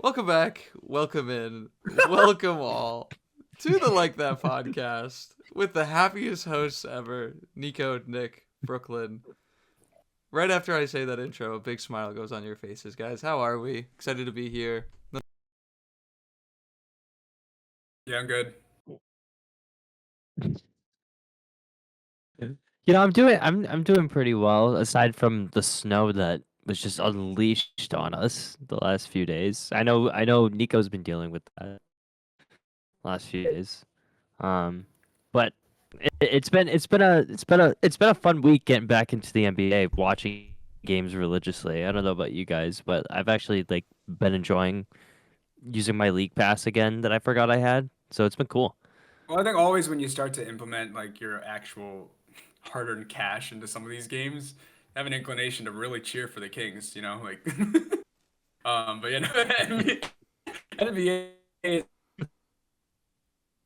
Welcome back, welcome in, welcome all to the Like That podcast with the happiest hosts ever, Nico, Nick, Brooklyn. Right after I say that intro, a big smile goes on your faces, guys. How are we? Excited to be here. Yeah, I'm good. I'm doing pretty well, aside from the snow that was just unleashed on us the last few days. I know Nico's been dealing with that last few days. But it's been a fun week getting back into the NBA, watching games religiously. I don't know about you guys, but I've actually been enjoying using my league pass again that I forgot I had. So it's been cool. Well, I think always when you start to implement like your actual hard-earned cash into some of these games, I have an inclination to really cheer for the Kings, like but NBA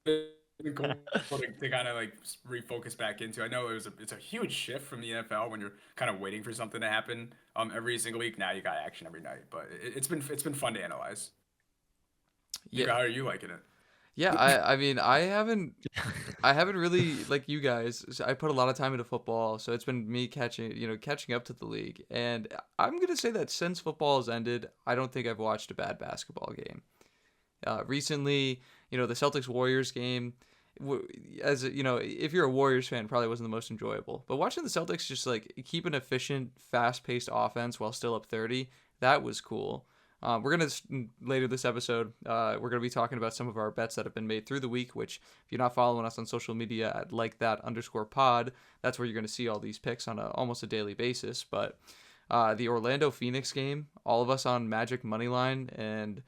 been cool to kind of like refocus back into. I know it's a huge shift from the NFL when you're kind of waiting for something to happen every single week. Now you got action every night, but it's been fun to analyze. Yeah, Nico, how are you liking it? yeah. I mean, I haven't really like you guys. I put a lot of time into football, so it's been me catching up to the league. And I'm gonna say that since football has ended, I don't think I've watched a bad basketball game. Recently, the Celtics Warriors game, as if you're a Warriors fan, probably wasn't the most enjoyable. But watching the Celtics just like keep an efficient, fast-paced offense while still up 30, that was cool. We're gonna later this episode, we're gonna be talking about some of our bets that have been made through the week. Which, if you're not following us on social media at like that underscore pod, that's where you're gonna see all these picks on almost a daily basis. But the Orlando Phoenix game, all of us on Magic moneyline, and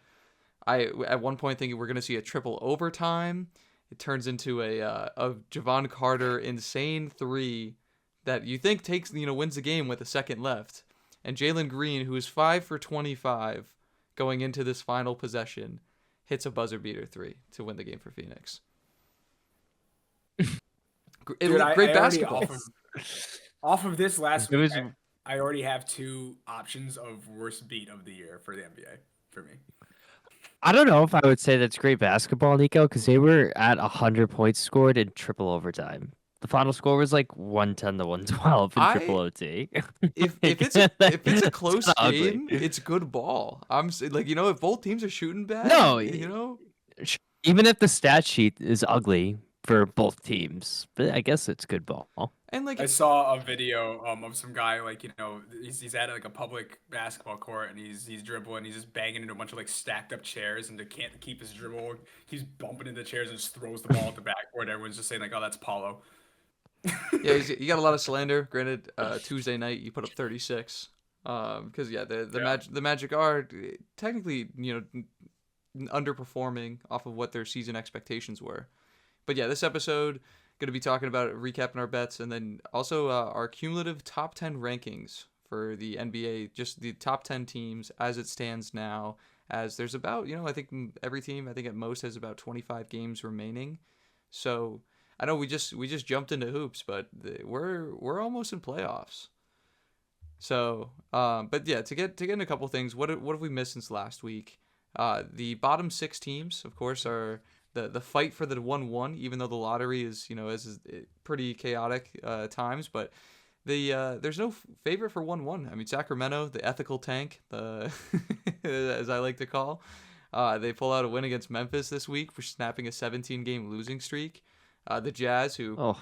I at one point thinking we're gonna see a triple overtime. It turns into a Javon Carter insane three that you think wins the game with a second left, and Jalen Green, who is 5 for 25 going into this final possession, hits a buzzer beater three to win the game for Phoenix. Dude, Great I already basketball. off of this last It week, was I already have two options of worst beat of the year for the NBA for me. I don't know if I would say that's great basketball, Nico, because they were at 100 points scored in triple overtime. The final score was like 110 to 112 in triple I OT. if Like, it's a it's close kinda ugly. game, it's good ball. Like if both teams are shooting bad, No, even if the stat sheet is ugly for both teams, but I guess it's good ball. and I like saw a video of some guy like he's at like a public basketball court and he's dribbling, he's just banging into a bunch of like stacked up chairs and they can't keep his dribble. He's bumping into chairs and just throws the ball at the backboard. Everyone's just saying like, "Oh, that's Paulo." yeah, you got a lot of slander. Granted, Tuesday night you put up 36. Because yeah, Yeah. the Magic are technically underperforming off of what their season expectations were. But yeah, this episode going to be talking about recapping our bets and then also our cumulative top 10 rankings for the NBA, just the top 10 teams as it stands now. As there's about I think every team I think at most has about 25 games remaining. So I know we just jumped into hoops, but we're almost in playoffs. So, but yeah, to get in a couple things, what have we missed since last week? The bottom six teams, of course, are the fight for the 1-1, even though the lottery is pretty chaotic times, but there's no favorite for 1-1. I mean, Sacramento, the ethical tank, the as I like to call, they pull out a win against Memphis this week for snapping a 17-game losing streak. The Jazz, who Oh,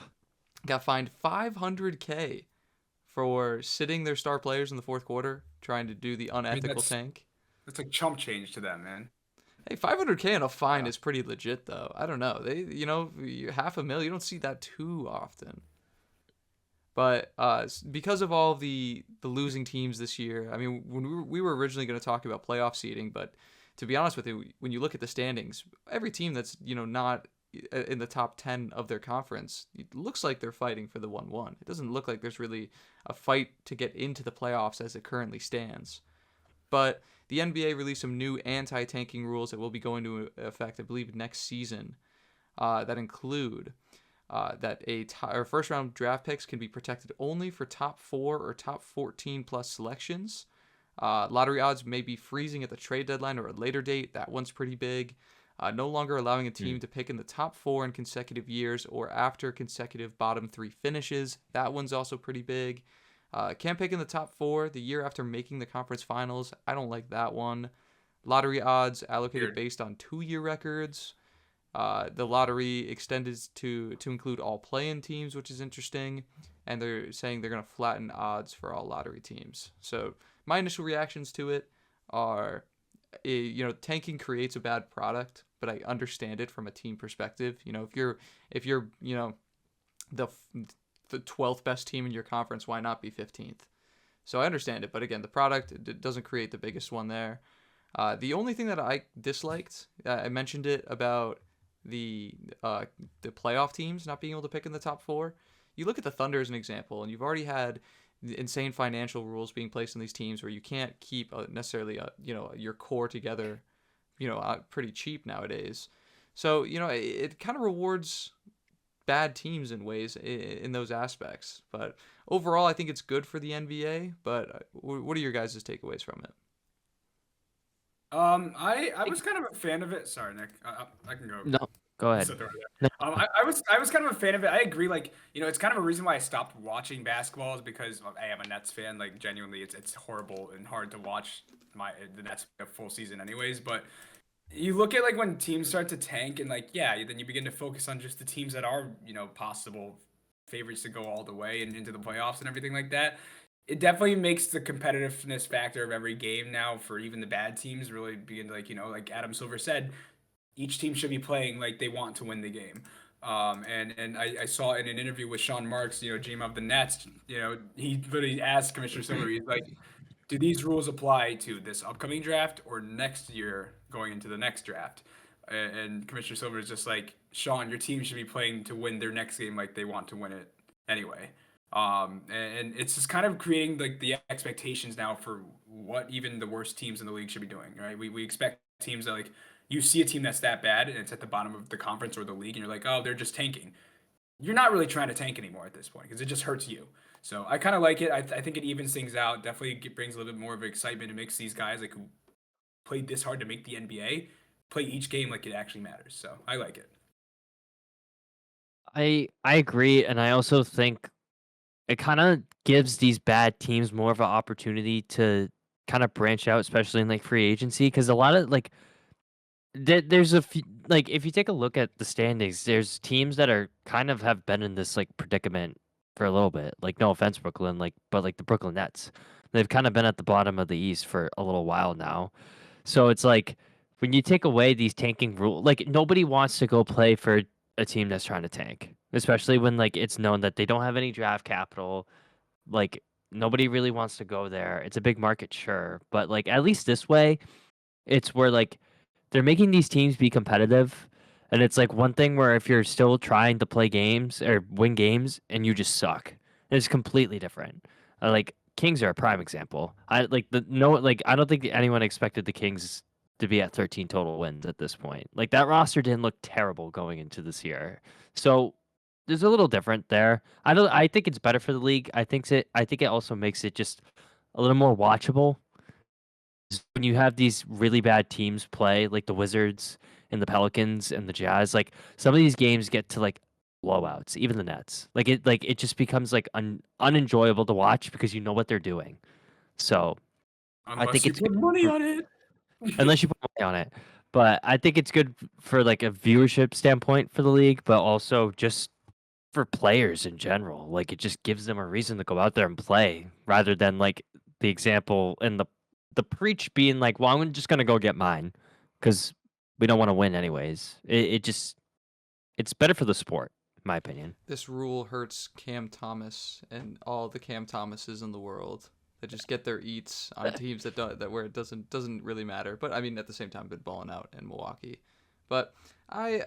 got fined 500K for sitting their star players in the fourth quarter, trying to do the I mean, unethical that's tank. that's like chump change to them, man. Hey, 500K on a fine Yeah. is pretty legit, though. I don't know. Half a mil, you don't see that too often. But because of all of the losing teams this year, I mean, when we were originally going to talk about playoff seeding, but to be honest with you, when you look at the standings, every team that's not in the top 10 of their conference, it looks like they're fighting for the 1-1. It doesn't look like there's really a fight to get into the playoffs as it currently stands. But the NBA released some new anti-tanking rules that will be going into effect, I believe, next season. That include that or first round draft picks can be protected only for top 4 or top 14 plus selections. Lottery odds may be freezing at the trade deadline or a later date. That one's pretty big. No longer allowing a team to pick in the top 4 in consecutive years or after consecutive bottom 3 finishes. That one's also pretty big. Can't pick in the top 4 the year after making the conference finals. I don't like that one. Lottery odds allocated Weird. based on 2-year records. The lottery extended to include all play-in teams, which is interesting. And they're saying they're going to flatten odds for all lottery teams. So my initial reactions to it are, tanking creates a bad product, but I understand it from a team perspective. If you're the the 12th best team in your conference, why not be 15th? So I understand it, but again, the product doesn't create the biggest one there. The only thing that I disliked, I mentioned it about the the playoff teams not being able to pick in the top 4. You look at the Thunder as an example, and you've already had insane financial rules being placed on these teams where you can't keep necessarily your core together, pretty cheap nowadays. So it kind of rewards bad teams in ways in those aspects. But overall, I think it's good for the NBA. But what are your guys' takeaways from it? I was kind of a fan of it. Sorry, Nick. I can go. No, go You ahead. said there. No, I was kind of a fan of it. I agree. Like, it's kind of a reason why I stopped watching basketball is because I am a Nets fan. Like, genuinely, it's horrible and hard to watch the Nets a full season, anyways. But you look at like when teams start to tank and like then you begin to focus on just the teams that are possible favorites to go all the way and into the playoffs and everything like that. It definitely makes the competitiveness factor of every game now for even the bad teams really begin to like Adam Silver said, each team should be playing like they want to win the game. And I saw in an interview with Sean Marks, GM of the Nets, he literally asked Commissioner Silver, he's like, do these rules apply to this upcoming draft or next year going into the next draft? And Commissioner Silver is just like, Sean, your team should be playing to win their next game like they want to win it anyway. And it's just kind of creating like the expectations now for what even the worst teams in the league should be doing, right? We expect teams that like you see a team that's that bad and it's at the bottom of the conference or the league and you're like, oh, they're just tanking. You're not really trying to tank anymore at this point because it just hurts you. So I kind of like it. I think it evens things out. Definitely brings a little bit more of excitement and makes these guys like who played this hard to make the NBA play each game like it actually matters. So I like it. I agree, and I also think it kind of gives these bad teams more of an opportunity to kind of branch out, especially in like free agency, because a lot of like there's a few, like if you take a look at the standings, there's teams that are kind of have been in this like predicament for a little bit. Like no offense, Brooklyn, but like the Brooklyn Nets, they've kind of been at the bottom of the East for a little while now. So it's like when you take away these tanking rules, like nobody wants to go play for a team that's trying to tank, especially when like it's known that they don't have any draft capital. Like nobody really wants to go there. It's a big market, sure, but like at least this way, it's where like they're making these teams be competitive. And it's like one thing where if you're still trying to play games or win games and you just suck, it's completely different. Like Kings are a prime example. I don't think anyone expected the Kings to be at 13 total wins at this point. Like that roster didn't look terrible going into this year. So there's a little different there. I think it's better for the league. I think it also makes it just a little more watchable when you have these really bad teams play, like the Wizards and the Pelicans and the Jazz, like some of these games get to like blowouts, even the Nets. Like it just becomes like unenjoyable to watch because you know what they're doing. So I Unless think you it's put good money for, on it. unless you put money on it. But I think it's good for like a viewership standpoint for the league, but also just for players in general. Like it just gives them a reason to go out there and play rather than like the example and the preach being like, well, I'm just gonna go get mine because we don't want to win anyways. It just it's better for the sport, in my opinion. This rule hurts Cam Thomas and all the Cam Thomases in the world that just get their eats on teams that where it doesn't really matter. But I mean, at the same time, been balling out in Milwaukee. But I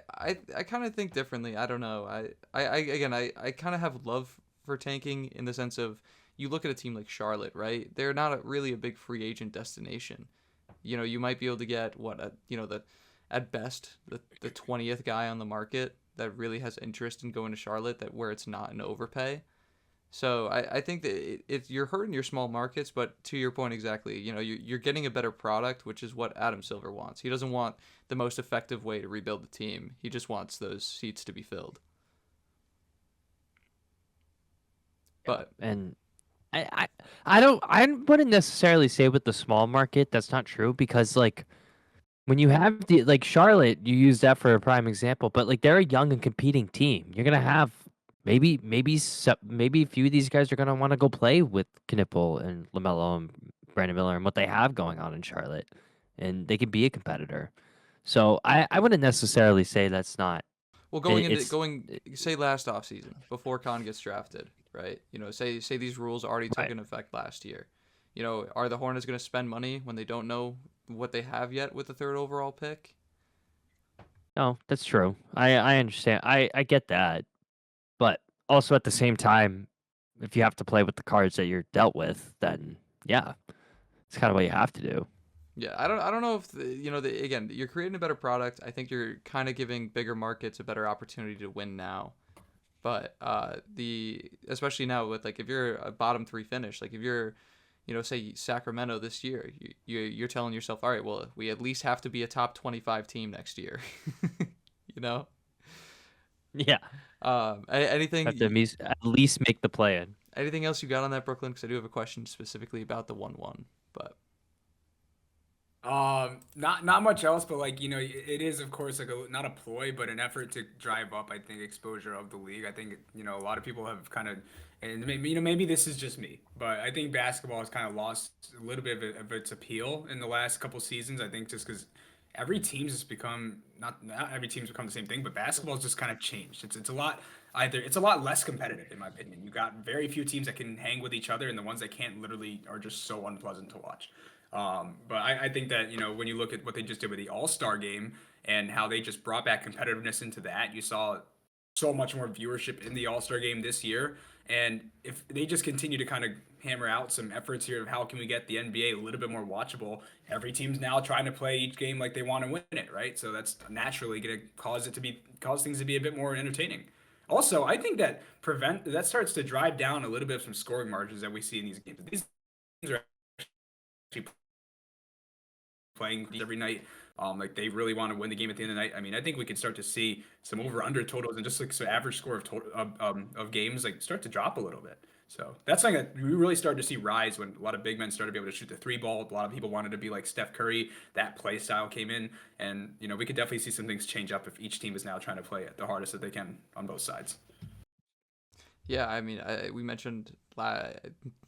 kind of think differently. I don't know. I kind of have love for tanking in the sense of you look at a team like Charlotte, right? They're not really a big free agent destination. You might be able to get the at best the 20th guy on the market that really has interest in going to Charlotte, that where it's not an overpay. So I think that you're hurting your small markets, but to your point exactly, you're getting a better product, which is what Adam Silver wants. He doesn't want the most effective way to rebuild the team. He just wants those seats to be filled. Yeah, But and I wouldn't necessarily say with the small market that's not true because like when you have the like Charlotte, you use that for a prime example, but like they're a young and competing team. You're gonna have maybe a few of these guys are gonna want to go play with Knipple and Lamelo and Brandon Miller and what they have going on in Charlotte, and they can be a competitor. So I wouldn't necessarily say that's not well, going it, into it's going say last offseason before Khan gets drafted, right? Say these rules already took right. in effect last year. Are the Hornets going to spend money when they don't know what they have yet with the third overall pick? No, that's true. I understand. I get that. But also at the same time, if you have to play with the cards that you're dealt with, then yeah, it's kind of what you have to do. Yeah, I don't know if again, you're creating a better product. I think you're kind of giving bigger markets a better opportunity to win now. But the especially now with like if you're a bottom three finish, like if you're say Sacramento this year, you're telling yourself, all right, well, we at least have to be a top 25 team next year. you know, Yeah, have to anything at least make the play in. anything else you got on that, Brooklyn? Because I do have a question specifically about the 1-1. But Not much else, but like it is of course like not a ploy, but an effort to drive up, I think, exposure of the league. I think a lot of people have kind of, and maybe maybe this is just me, but I think basketball has kind of lost a little bit of its appeal in the last couple seasons. I think just because every team's just become not every team's become the same thing, but basketball's just kind of changed. It's a lot either it's a lot less competitive in my opinion. You got very few teams that can hang with each other, and the ones that can't literally are just so unpleasant to watch. But I think that when you look at what they just did with the All Star game and how they just brought back competitiveness into that, you saw so much more viewership in the All Star game this year. And if they just continue to kind of hammer out some efforts here of how can we get the NBA a little bit more watchable, every team's now trying to play each game like they want to win it, right? So that's naturally going to cause things to be a bit more entertaining. Also, I think that starts to drive down a little bit of some scoring margins that we see in these games. These games are actually playing every night. Like they really want to win the game at the end of the night. I mean, I think we could start to see some over under totals and just like some average score of games like start to drop a little bit. So that's something that we really started to see rise when a lot of big men started to be able to shoot the three ball. A lot of people wanted to be like Steph Curry. That play style came in, and we could definitely see some things change up if each team is now trying to play it the hardest that they can on both sides. yeah, I mean, we mentioned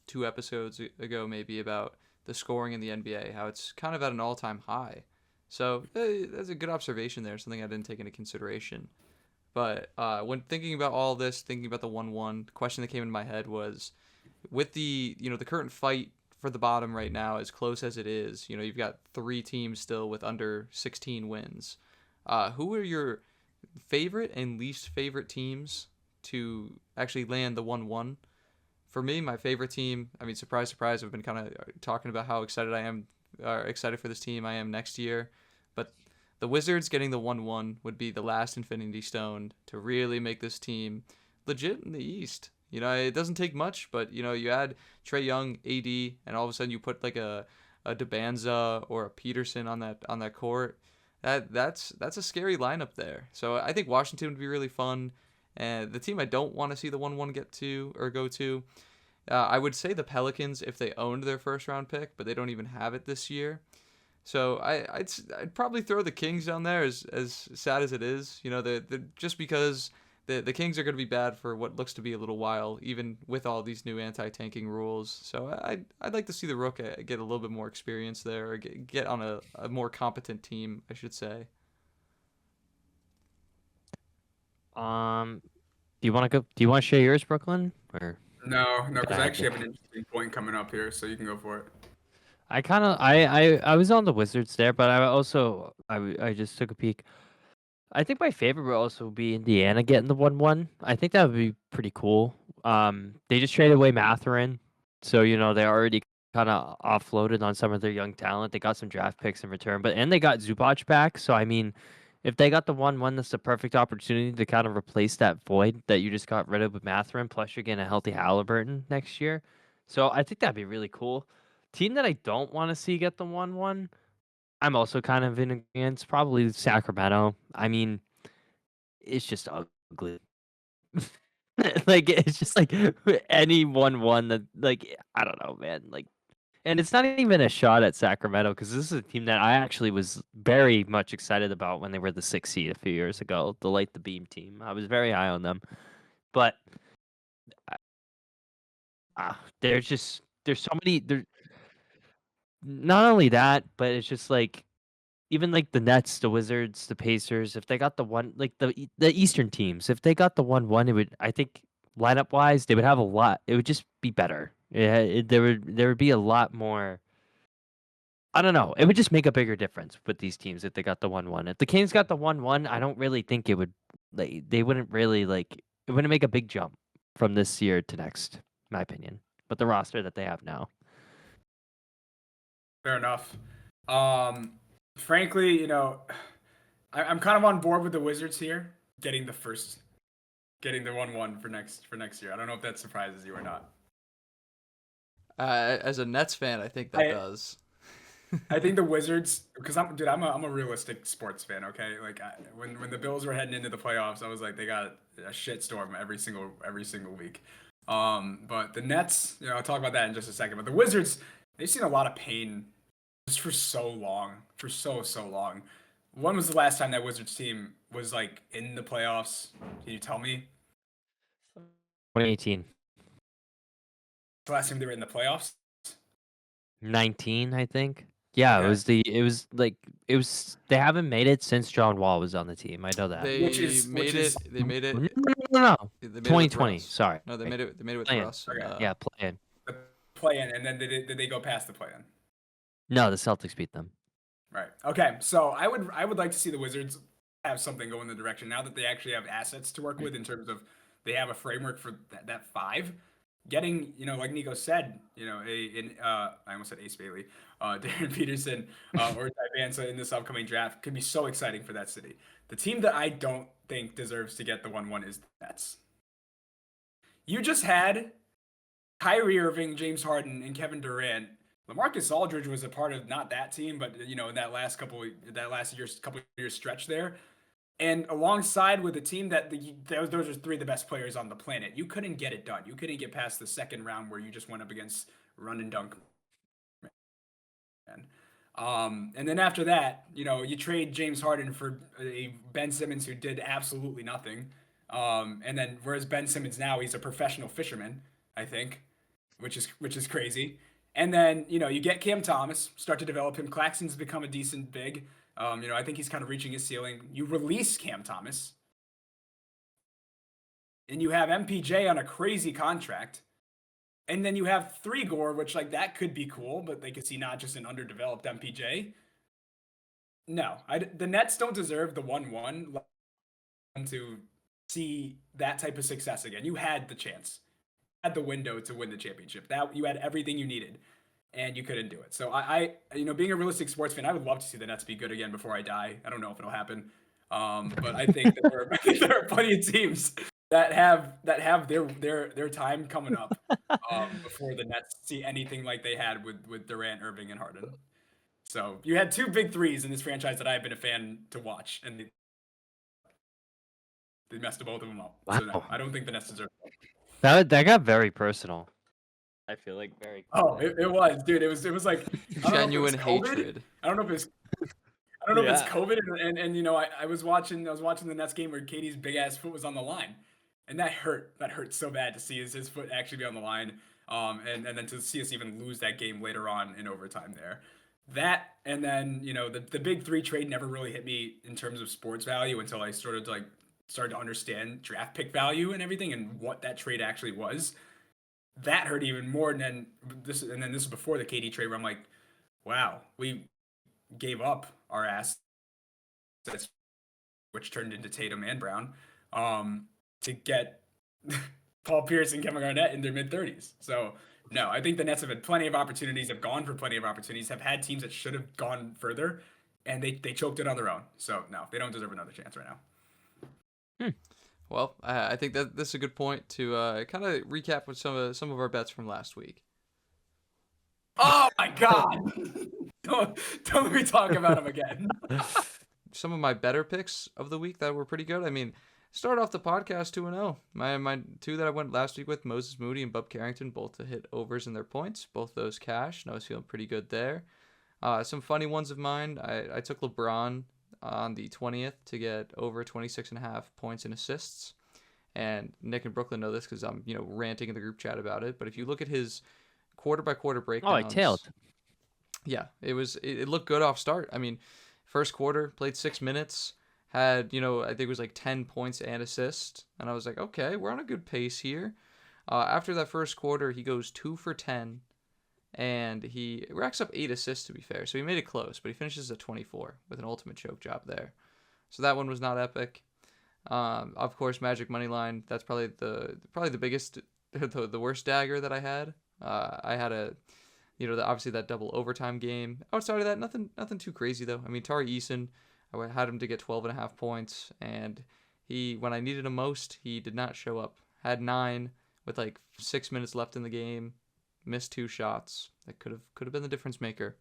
2 episodes ago maybe about the scoring in the NBA, how it's kind of at an all-time high. So that's a good observation there, something I didn't take into consideration. But when thinking about all this, thinking about the 1-1, the question that came in my head was, with the current fight for the bottom right now, as close as it is, you've got 3 teams still with under 16 wins. Who are your favorite and least favorite teams to actually land the 1-1? For me, my favorite team, I mean, surprise, surprise, I've been kind of talking about how excited I am, excited for this team I am next year. But the Wizards getting the 1-1 would be the last Infinity Stone to really make this team legit in the East. It doesn't take much, but you add Trey Young, AD, and all of a sudden you put like a Debanza or a Peterson on that court. That's a scary lineup there. So I think Washington would be really fun. And the team I don't want to see the 1-1 get to or go to, I would say the Pelicans if they owned their first round pick, but they don't even have it this year. So I'd probably throw the Kings down there as sad as it is. Just because the Kings are going to be bad for what looks to be a little while, even with all these new anti-tanking rules. So I'd like to see the Rook get a little bit more experience there, or get on a more competent team, I should say. Um, do you want to go? Do you want to share yours, Brooklyn? Or No, did because I I have to? actually have an interesting point coming up here, so you can go for it. I kind of I was on the Wizards there, but I just took a peek. I think my favorite would also be Indiana getting the 1-1. I think that would be pretty cool. They just traded away Matherin, so they already kind of offloaded on some of their young talent. They got some draft picks in return, and they got Zubac back. So I mean, If they got the 1-1, that's the perfect opportunity to kind of replace that void that you just got rid of with Mathurin. Plus, you're getting a healthy Halliburton next year. So I think that'd be really cool. Team that I don't want to see get the 1-1, I'm also kind of in agreement. Probably Sacramento. I mean, it's just ugly. Like it's just like any 1-1 that like I don't know, man. Like, and it's not even a shot at Sacramento because this is a team that I actually was very much excited about when they were the 6th seed a few years ago, the Light the Beam team. I was very high on them, but there's so many. There not only that, but it's just like even like the Nets, the Wizards, the Pacers. If they got the one, like the Eastern teams, if they got the 1-1, it would I think lineup wise they would have a lot. It would just be better. Yeah, there would be a lot more. I don't know. It would just make a bigger difference with these teams if they got the 1-1. If the Kings got the 1-1, I don't really think it would. They wouldn't really like. It wouldn't make a big jump from this year to next, in my opinion. But the roster that they have now. Fair enough. Frankly, I'm kind of on board with the Wizards here, getting the 1-1 for next year. I don't know if that surprises you or not. As a Nets fan, I think that does. I think the Wizards, because I'm a realistic sports fan. Okay, like when the Bills were heading into the playoffs, I was like, they got a shitstorm every single week. But the Nets, I'll talk about that in just a second. But the Wizards, they've seen a lot of pain just for so long, for so long. When was the last time that Wizards team was like in the playoffs? Can you tell me? 2018. The last time they were in the playoffs? 19, I think. Yeah, Okay. it was like they haven't made it since John Wall was on the team. I know that. They made it. They made No, it. no. They made it with 2020. Russ. Sorry. No, they made it. They made it with Play-in. Russ. Okay. Yeah, play-in. The play-in, and then did they go past the play-in? No, the Celtics beat them. Right. Okay. So I would like to see the Wizards have something go in the direction now that they actually have assets to work with in terms of they have a framework for that five. Getting, like Nico said, I almost said Ace Bailey, Darren Peterson, or Ty Vansa in this upcoming draft could be so exciting for that city. The team that I don't think deserves to get the 1-1 is the Nets. You just had Kyrie Irving, James Harden, and Kevin Durant. LaMarcus Aldridge was a part of not that team, but in that last couple years stretch there, and alongside with a team that those are three of the best players on the planet. You couldn't get it done. You couldn't get past the second round where you just went up against run and dunk. Man. And then after that, you trade James Harden for a Ben Simmons who did absolutely nothing. And then whereas Ben Simmons now he's a professional fisherman, I think, which is crazy. And then you get Cam Thomas, start to develop him. Claxton's become a decent big. I think he's kind of reaching his ceiling. You release Cam Thomas, and you have MPJ on a crazy contract. And then you have Three Gore, which like that could be cool, but they could see not just an underdeveloped MPJ. No, the Nets don't deserve the 1-1 to see that type of success again. You had the chance, had the window to win the championship. That you had everything you needed, and you couldn't do it. So being a realistic sports fan, I would love to see the Nets be good again before I die. I don't know if it'll happen, but I think that there are plenty of teams that have their time coming up before the Nets see anything like they had with Durant, Irving, and Harden. So you had two big threes in this franchise that I've been a fan to watch, and they messed both of them up. Wow. So no, I don't think the Nets deserve it. That got very personal. I feel like very. Oh, it was, dude. It was like Genuine hatred. I don't know if it's COVID, and I was watching the Nets game where Katie's big ass foot was on the line, and that hurt. That hurt so bad to see his foot actually be on the line, and then to see us even lose that game later on in overtime there. That and then the big three trade never really hit me in terms of sports value until I started to understand draft pick value and everything and what that trade actually was. That hurt even more. And then this is before the KD trade where I'm like, wow, we gave up our assets, which turned into Tatum and Brown, to get Paul Pierce and Kevin Garnett in their mid-30s. So no, I think the Nets have had plenty of opportunities, have gone for plenty of opportunities, have had teams that should have gone further, and they choked it on their own. So no, they don't deserve another chance right now. Well, I think that this is a good point to kind of recap with some of our bets from last week. Oh my God! don't let me talk about him again. Some of my better picks of the week that were pretty good. I mean, start off the podcast 2-0. My two that I went last week with, Moses Moody and Bub Carrington, both to hit overs in their points. Both those cashed, and I was feeling pretty good there. Some funny ones of mine. I took LeBron on the 20th to get over 26.5 points and assists. And Nick and Brooklyn know this because I'm ranting in the group chat about it. But if you look at his quarter by quarter Oh, I breakdowns, tailed. yeah, it looked good off start. I mean, first quarter played 6 minutes, had I think it was like 10 points and assist, and I was like, okay, we're on a good pace here. After that first quarter, he goes 2 for 10, and he racks up 8 assists to be fair. So he made it close, but he finishes at 24 with an ultimate choke job there. So that one was not epic. Of course, Magic Moneyline. That's probably the biggest, the worst dagger that I had. I had obviously that double overtime game. Outside of that, nothing too crazy though. I mean, Tari Eason, I had him to get 12.5 points, and when I needed him most, he did not show up. Had 9 with like 6 minutes left in the game, missed 2 shots. That could have been the difference maker.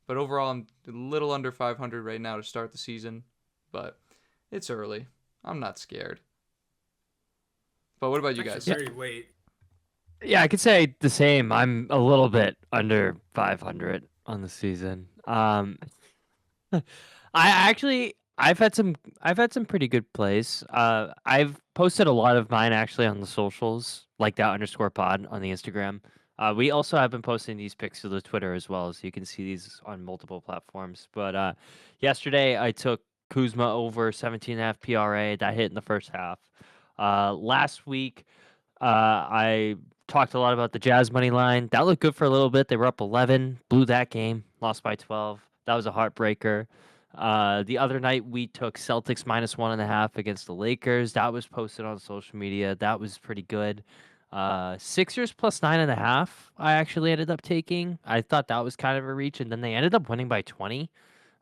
But overall, I'm a little under 500 right now to start the season, but it's early. I'm not scared. But what about you guys? Very late. Yeah, I could say the same. I'm a little bit under 500 on the season. I've had some pretty good plays. I've posted a lot of mine actually on the socials, like that_pod on the Instagram. We also have been posting these pics to the Twitter as well, so you can see these on multiple platforms. But yesterday I took Kuzma over 17.5 PRA. That hit in the first half. Last week I talked a lot about the Jazz money line. That looked good for a little bit. They were up 11, blew that game, lost by 12. That was a heartbreaker. The other night we took Celtics -1.5 against the Lakers. That was posted on social media. That was pretty good. Sixers +9.5. I actually ended up taking. I thought that was kind of a reach, and then they ended up winning by 20.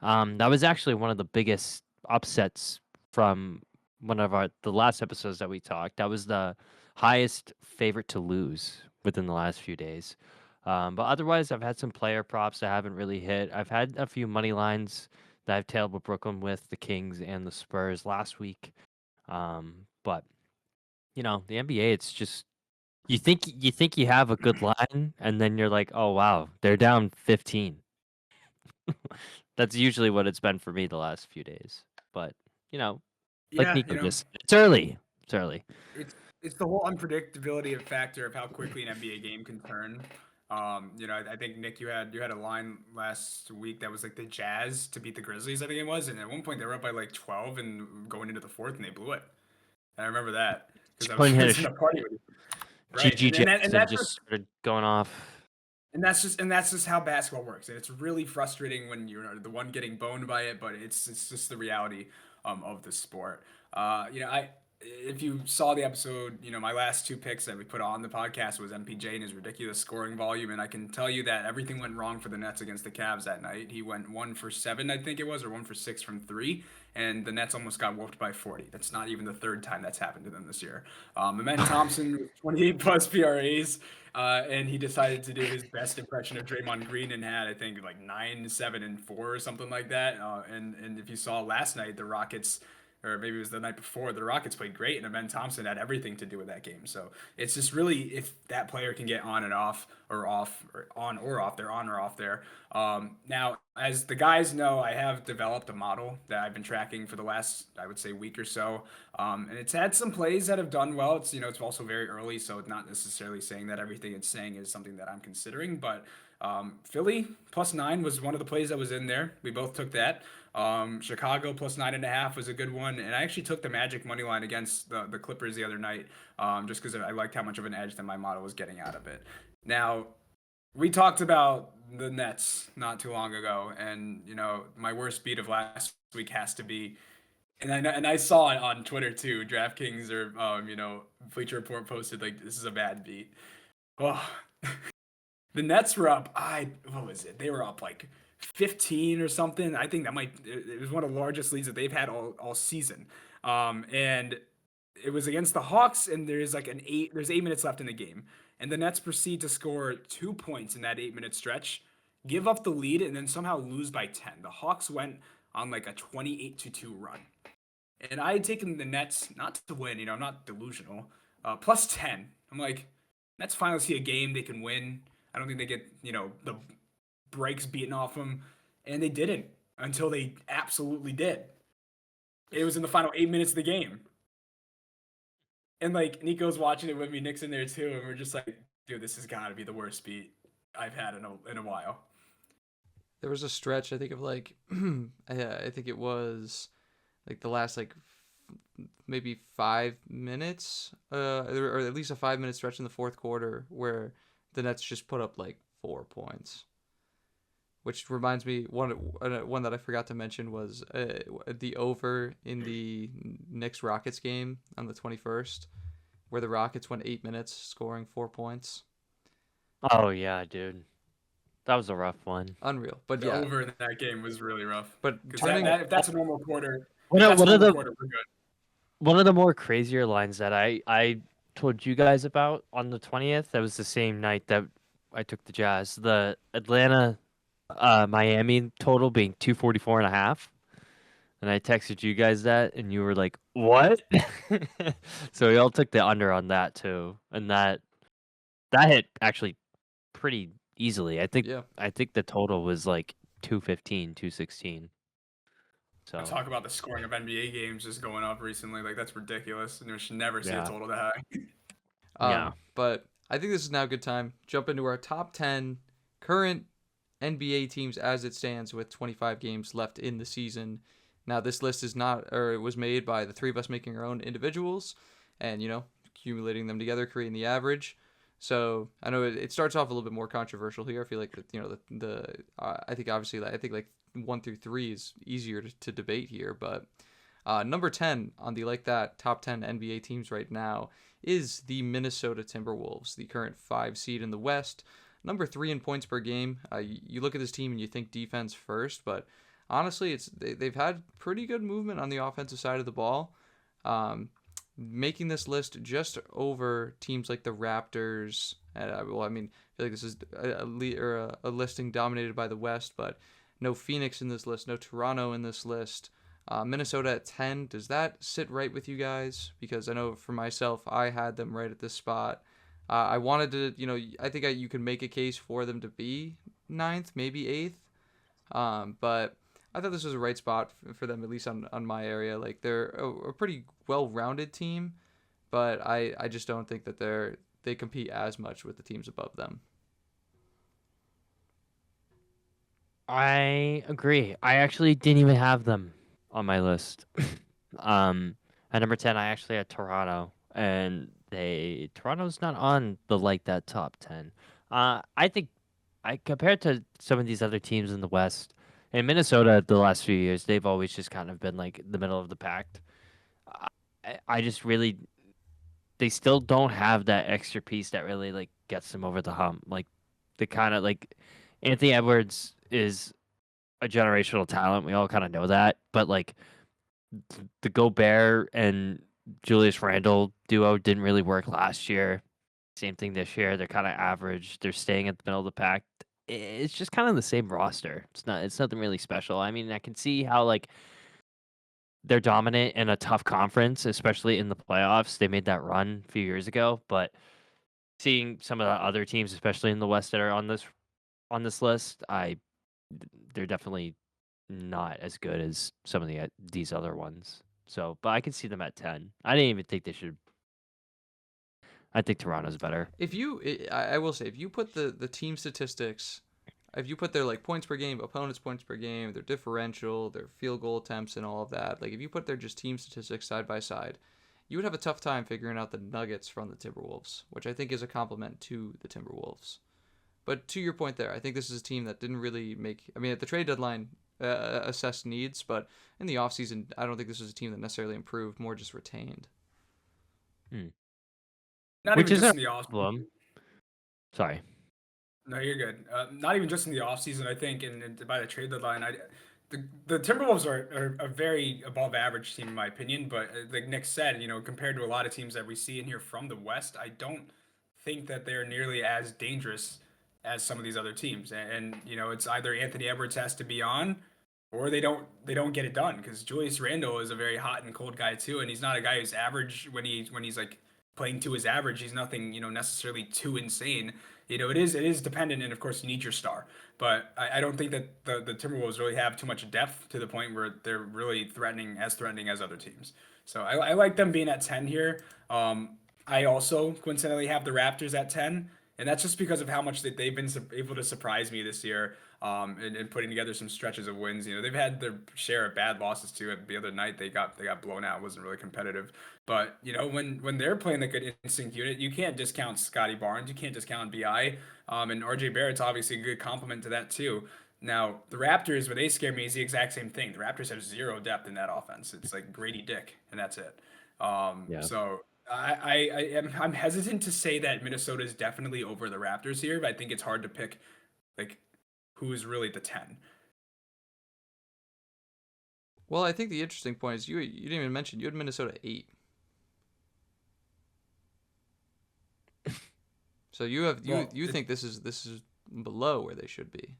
That was actually one of the biggest upsets from one of the last episodes that we talked. That was the highest favorite to lose within the last few days. But otherwise, I've had some player props that haven't really hit. I've had a few money lines that I've tailed with Brooklyn with the Kings and the Spurs last week. But the NBA, it's just you think you have a good line, and then you're like, oh wow, they're down 15. That's usually what it's been for me the last few days. But like Yeah, Nico just said, it's early. It's early. it's the whole unpredictability of factor of how quickly an NBA game can turn. I think Nick, you had a line last week that was like the Jazz to beat the Grizzlies, I think it was, and at one point they were up by like 12 and going into the fourth, and they blew it. And I remember that because I was Couldn't hit a in the party with you. Right, GG and Jackson that's just started going off. and that's just how basketball works, and it's really frustrating when you're the one getting boned by it, but it's just the reality of the sport. I if you saw the episode, my last 2 picks that we put on the podcast was MPJ and his ridiculous scoring volume, and I can tell you that everything went wrong for the Nets against the Cavs that night. He went 1 for 7, I think it was, or 1 for 6 from 3, and the Nets almost got whooped by 40. That's not even the third time that's happened to them this year. Amen Thompson with 28 plus PRAs. And he decided to do his best impression of Draymond Green and had, I think, like 9, 7, and 4 or something like that. And if you saw last night, the Rockets, or maybe it was the night before, the Rockets played great, and Amen Thompson had everything to do with that game. So it's just really if that player can get on and off, or off, or on or off, they're on or off there. Now, as the guys know, I have developed a model that I've been tracking for the last, I would say, week or so. And it's had some plays that have done well. It's also very early, so it's not necessarily saying that everything it's saying is something that I'm considering. But Philly +9 was one of the plays that was in there. We both took that. Chicago +9.5 was a good one, and I actually took the Magic money line against the Clippers the other night, just because I liked how much of an edge that my model was getting out of it. Now, we talked about the Nets not too long ago, and my worst beat of last week has to be, and I saw it on Twitter too. DraftKings or Bleacher Report posted like this is a bad beat. Oh, the Nets were up. What was it? They were up like 15 or something. I think that it was one of the largest leads that they've had all season. And it was against the Hawks, and there's 8 minutes left in the game. And the Nets proceed to score 2 points in that 8 minute stretch, give up the lead, and then somehow lose by 10. The Hawks went on like a 28-2 run. And I had taken the Nets not to win, I'm not delusional, plus 10. I'm like, Nets finally see a game they can win. I don't think they get, the breaks beaten off them. And they didn't until they absolutely did. It was in the final 8 minutes of the game. And like Nico's watching it with me, Nick's in there too, and we're just like, dude, this has got to be the worst beat I've had in a while. There was a stretch, I think, of like, I think it was like the last like maybe 5 minutes, or at least a 5 minute stretch in the fourth quarter where the Nets just put up like 4 points. Which reminds me, one that I forgot to mention was the over in the Knicks Rockets game on the 21st, where the Rockets went 8 minutes scoring 4 points. Oh yeah, dude, that was a rough one. Unreal, but The yeah. over in that game was really rough. But Because turning, if that's a normal quarter, One if of, that's a one of normal the quarter, we're good. one of the more crazier lines that I told you guys about on the 20th. That was the same night that I took the Jazz. The Atlanta Miami total being 244.5. And I texted you guys that, and you were like, "What?" So we all took the under on that too, and that hit actually pretty easily. yeah. I think the total was like 215, 216. I So talk about the scoring of NBA games just going up recently. Like that's ridiculous. And we should never see a yeah, total that high. yeah. But I think this is now a good time. Jump into our top 10 current NBA teams as it stands with 25 games left in the season. Now, this list is not, or it was made by the three of us making our own individuals and, accumulating them together, creating the average. So I know it starts off a little bit more controversial here. I feel like that, I think obviously, I think like 1 through 3 is easier to debate here, but number 10 on the like that top 10 NBA teams right now is the Minnesota Timberwolves, the current 5 seed in the West. Number 3 in points per game. You look at this team and you think defense first, but honestly, they've had pretty good movement on the offensive side of the ball. Making this list just over teams like the Raptors. Well, I mean, I feel like this is a listing dominated by the West, but no Phoenix in this list, no Toronto in this list. Minnesota at 10. Does that sit right with you guys? Because I know for myself, I had them right at this spot. I wanted to, I think you can make a case for them to be ninth, maybe eighth. But I thought this was a right spot for them, at least on my area. Like they're a pretty well-rounded team, but I just don't think that they compete as much with the teams above them. I agree. I actually didn't even have them on my list. At number 10, I actually had Toronto, and Toronto's not on the like that top 10. I think I compared to some of these other teams in the West, in Minnesota the last few years, they've always just kind of been like the middle of the pack. I just really they still don't have that extra piece that really like gets them over the hump. Like the kind of like Anthony Edwards is a generational talent. We all kind of know that, but like the Gobert and Julius Randle duo didn't really work last year. Same thing this year. They're kind of average. They're staying at the middle of the pack. It's just kind of the same roster. It's nothing really special. I mean, I can see how like they're dominant in a tough conference, especially in the playoffs. They made that run a few years ago, but seeing some of the other teams, especially in the West, that are on this list, they're definitely not as good as some of these other ones. So, but I can see them at 10. I didn't even think they should. I think Toronto's better. I will say, if you put the team statistics, if you put their like points per game, opponents' points per game, their differential, their field goal attempts, and all of that, like if you put their just team statistics side by side, you would have a tough time figuring out the Nuggets from the Timberwolves, which I think is a compliment to the Timberwolves. But to your point there, I think this is a team that didn't really make. I mean, at the trade deadline, assess needs, but in the offseason, I don't think this was a team that necessarily improved, more just retained. Not Which even just isn't in the a off. problem. Sorry. No, you're good. Not even just in the offseason, I think, and by the trade deadline, the Timberwolves are a very above average team in my opinion. But like Nick said, compared to a lot of teams that we see in here from the West, I don't think that they're nearly as dangerous as some of these other teams. And it's either Anthony Edwards has to be on, or they don't get it done because Julius Randle is a very hot and cold guy too, and he's not a guy who's average when he's like playing to his average. He's nothing necessarily too insane. It is dependent, and of course you need your star. But I don't think that the Timberwolves really have too much depth to the point where they're really threatening as other teams. So I like them being at 10 here. I also coincidentally have the Raptors at 10, and that's just because of how much that they've been able to surprise me this year. And putting together some stretches of wins. They've had their share of bad losses too. The other night they got blown out. It wasn't really competitive. But when they're playing like an instinct unit, you can't discount Scotty Barnes. You can't discount Bi. And RJ Barrett's obviously a good complement to that too. Now the Raptors, where they scare me, is the exact same thing. The Raptors have zero depth in that offense. It's like Grady Dick, and that's it. Yeah. So I'm hesitant to say that Minnesota is definitely over the Raptors here, but I think it's hard to pick like who's really the 10. Well, I think the interesting point is you didn't even mention you had Minnesota 8. So Well, you think this is below where they should be.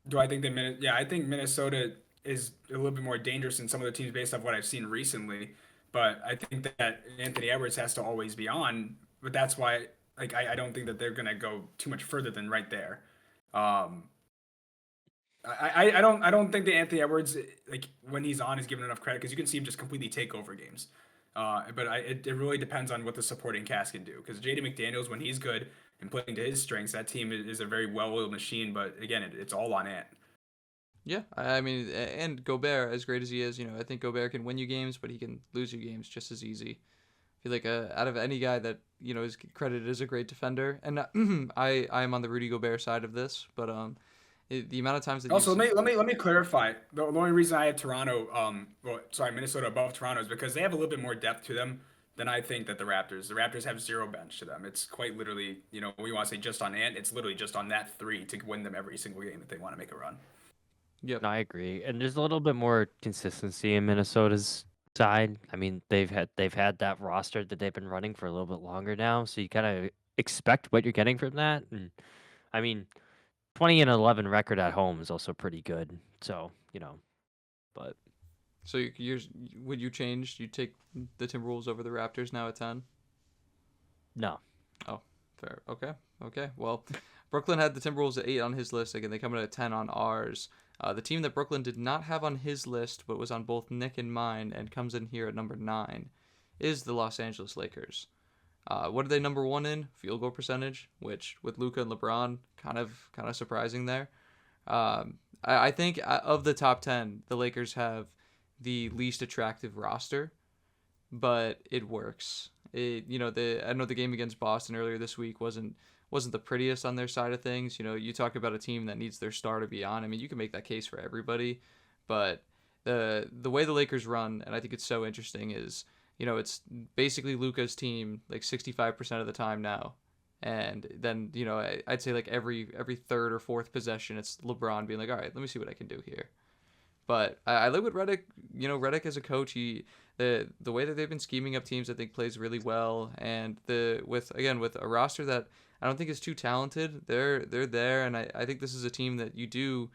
do I think that yeah, I think Minnesota is a little bit more dangerous than some of the teams based off what I've seen recently. But I think that Anthony Edwards has to always be on. But that's why like I don't think that they're gonna go too much further than right there. Um, I don't think that Anthony Edwards like when he's on is given enough credit because you can see him just completely take over games. But it really depends on what the supporting cast can do because Jaden McDaniels when he's good and playing to his strengths, that team is a very well-oiled machine. But again, it's all on Ant. Yeah, I mean, and Gobert, as great as he is, I think Gobert can win you games, but he can lose you games just as easy. I feel like out of any guy that is credited as a great defender, and I am on the Rudy Gobert side of this, but the amount of times that Also, let me clarify. The only reason I have Toronto, well, sorry, Minnesota above Toronto is because they have a little bit more depth to them than I think that the Raptors. The Raptors have zero bench to them. It's quite literally, we want to say just on Ant. It's literally just on that three to win them every single game if they want to make a run. yep. No, I agree. And there's a little bit more consistency in Minnesota's side. I mean, they've had that roster that they've been running for a little bit longer now, so you kind of expect what you're getting from that. And I mean, 20-11 record at home is also pretty good. So, but So would you change? You take the Timberwolves over the Raptors now at 10? no. Oh, fair. Okay. Okay. Well, Brooklyn had the Timberwolves at 8 on his list. Again, they come in at 10 on ours. The team that Brooklyn did not have on his list, but was on both Nick and mine, and comes in here at number 9, is the Los Angeles Lakers. What are they number 1 in? Field goal percentage, which with Luka and LeBron, kind of surprising there. I think of the top 10, the Lakers have the least attractive roster, but it works. I know the game against Boston earlier this week wasn't the prettiest on their side of things. You talk about a team that needs their star to be on. I mean, you can make that case for everybody, but the way the Lakers run, and I think it's so interesting, is it's basically Luka's team like 65% of the time now. And then I'd say like every third or fourth possession, it's LeBron being like, all right, let me see what I can do here. But I live with Redick. Redick as a coach, the way that they've been scheming up teams, I think plays really well. And with a roster that I don't think is too talented, they're there, and I think this is a team that you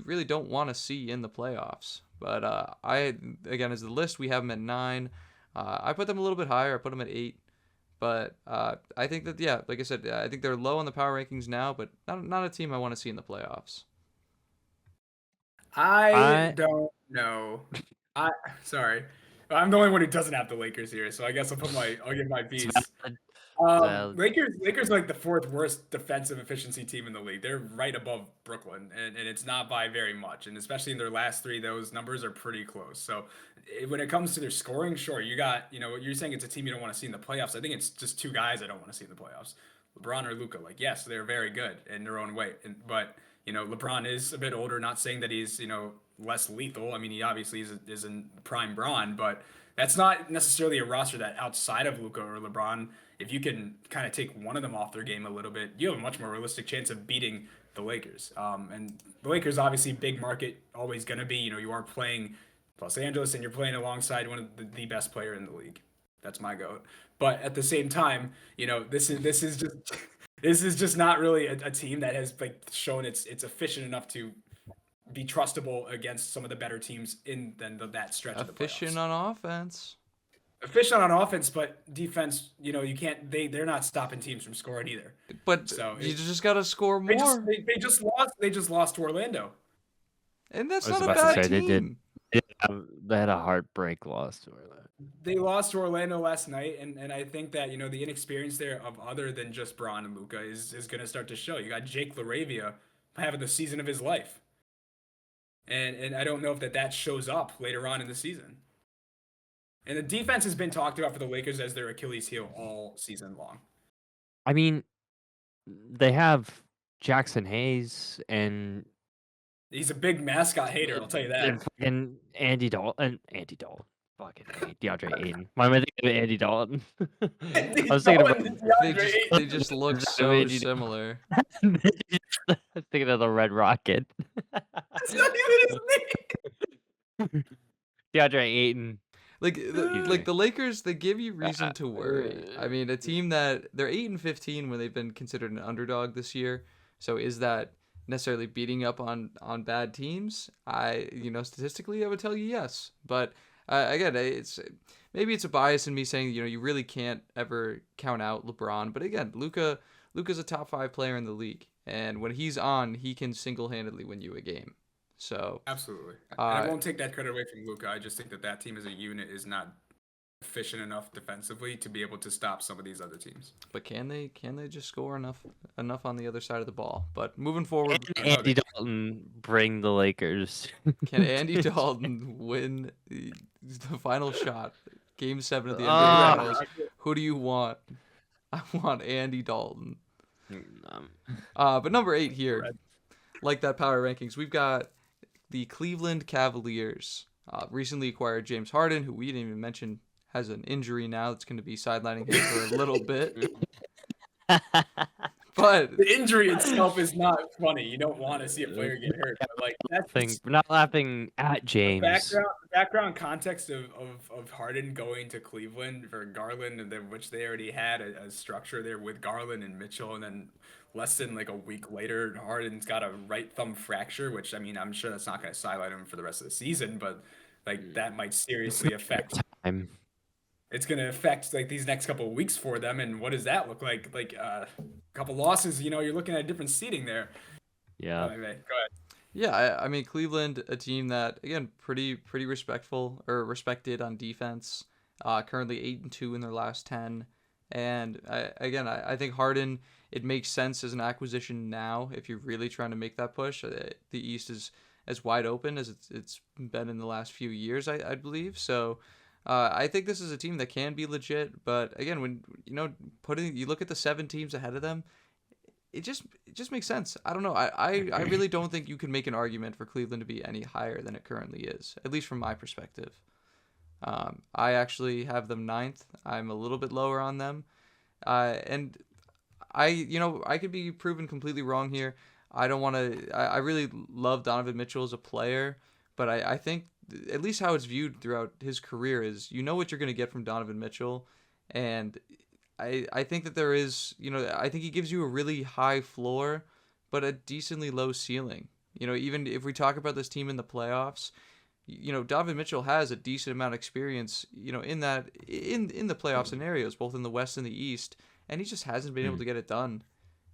really don't want to see in the playoffs. But as the list, we have them at 9. I put them a little bit higher. I put them at 8. But I think that, yeah, like I said, I think they're low on the power rankings now, but not a team I want to see in the playoffs. I I don't know. I sorry. I'm the only one who doesn't have the Lakers here, so I guess I'll give my it's piece. valid. It's valid. Lakers are like the fourth worst defensive efficiency team in the league. They're right above Brooklyn, and it's not by very much. And especially in their last three, those numbers are pretty close. So when it comes to their scoring, sure, you got you're saying it's a team you don't want to see in the playoffs. I think it's just two guys I don't want to see in the playoffs, LeBron or Luca. Like yes, they're very good in their own way, but LeBron is a bit older. Not saying that he's less lethal. I mean, he obviously is in prime Braun, but That's not necessarily a roster that outside of Luka or LeBron, if you can kind of take one of them off their game a little bit, you have a much more realistic chance of beating the Lakers. And the Lakers, obviously, big market, always going to be. You are playing Los Angeles and you're playing alongside one of the best player in the league. That's my goat. But at the same time, this is just this is just not really a team that has like shown it's efficient enough to be trustable against some of the better teams in that stretch of the Efficient playoffs. on offense. Efficient on offense, but defense, you can't. They're not stopping teams from scoring either. But So you just got to score they just more. they just lost. They just lost to Orlando. And that's I was not a about to bad say they did. team. They had a heartbreak loss to Orlando. They lost to Orlando last night, and I think that the inexperience there of other than just Braun and Luka is going to start to show. You got Jake LaRavia having the season of his life, and I don't know if that shows up later on in the season. And the defense has been talked about for the Lakers as their Achilles heel all season long. I mean, they have Jackson Hayes and He's a big mascot hater, I'll tell you that. and Andy Dalton. Fucking DeAndre Ayton. Why am I thinking of Andy Dalton? I was thinking about. They just look so similar. I was thinking of the Red Rocket. That's not even his name. DeAndre Ayton. Like the Lakers, they give you reason to worry. I mean, a team that they're 8-15 when they've been considered an underdog this year. So is that necessarily beating up on bad teams? Statistically, I would tell you yes. But again, maybe it's a bias in me saying you really can't ever count out LeBron. But again, Luka's a top 5 player in the league, and when he's on, he can single-handedly win you a game. So absolutely, and I won't take that credit away from Luka. I just think that team as a unit is not efficient enough defensively to be able to stop some of these other teams. But can they just score enough on the other side of the ball? But moving forward, can Andy Dalton bring the Lakers? Can Andy Dalton win the final shot, Game 7 of the NBA Finals? Who do you want? I want Andy Dalton. But number 8 here, like that power rankings, we've got the Cleveland Cavaliers. Recently acquired James Harden, who we didn't even mention has an injury now that's going to be sidelining him for a little bit. But the injury itself is not funny. You don't want to see a player get hurt. But like we're not laughing at James. The background context of Harden going to Cleveland for Garland, and then which they already had a structure there with Garland and Mitchell, and then less than like a week later, Harden's got a right thumb fracture, which I mean I'm sure that's not going to sideline him for the rest of the season, but like that might seriously affect. It's going to affect like these next couple of weeks for them, and what does that look like? Like a couple losses, you're looking at a different seeding there. Yeah. Anyway, go ahead. Yeah, I mean Cleveland, a team that again pretty respected on defense. Currently 8-2 in their last 10, and I think Harden, it makes sense as an acquisition now if you're really trying to make that push. The East is as wide open as it's been in the last few years, I believe. So. I think this is a team that can be legit, but again, when you look at the 7 teams ahead of them, it just makes sense. I don't know. I really don't think you can make an argument for Cleveland to be any higher than it currently is, at least from my perspective. I actually have them 9th. I'm a little bit lower on them, and I could be proven completely wrong here. I don't want to. I really love Donovan Mitchell as a player, but I think. At least how it's viewed throughout his career is what you're going to get from Donovan Mitchell, and I think that there is I think he gives you a really high floor but a decently low ceiling. Even if we talk about this team in the playoffs, Donovan Mitchell has a decent amount of experience in the playoff scenarios, both in the West and the East, and he just hasn't been able to get it done.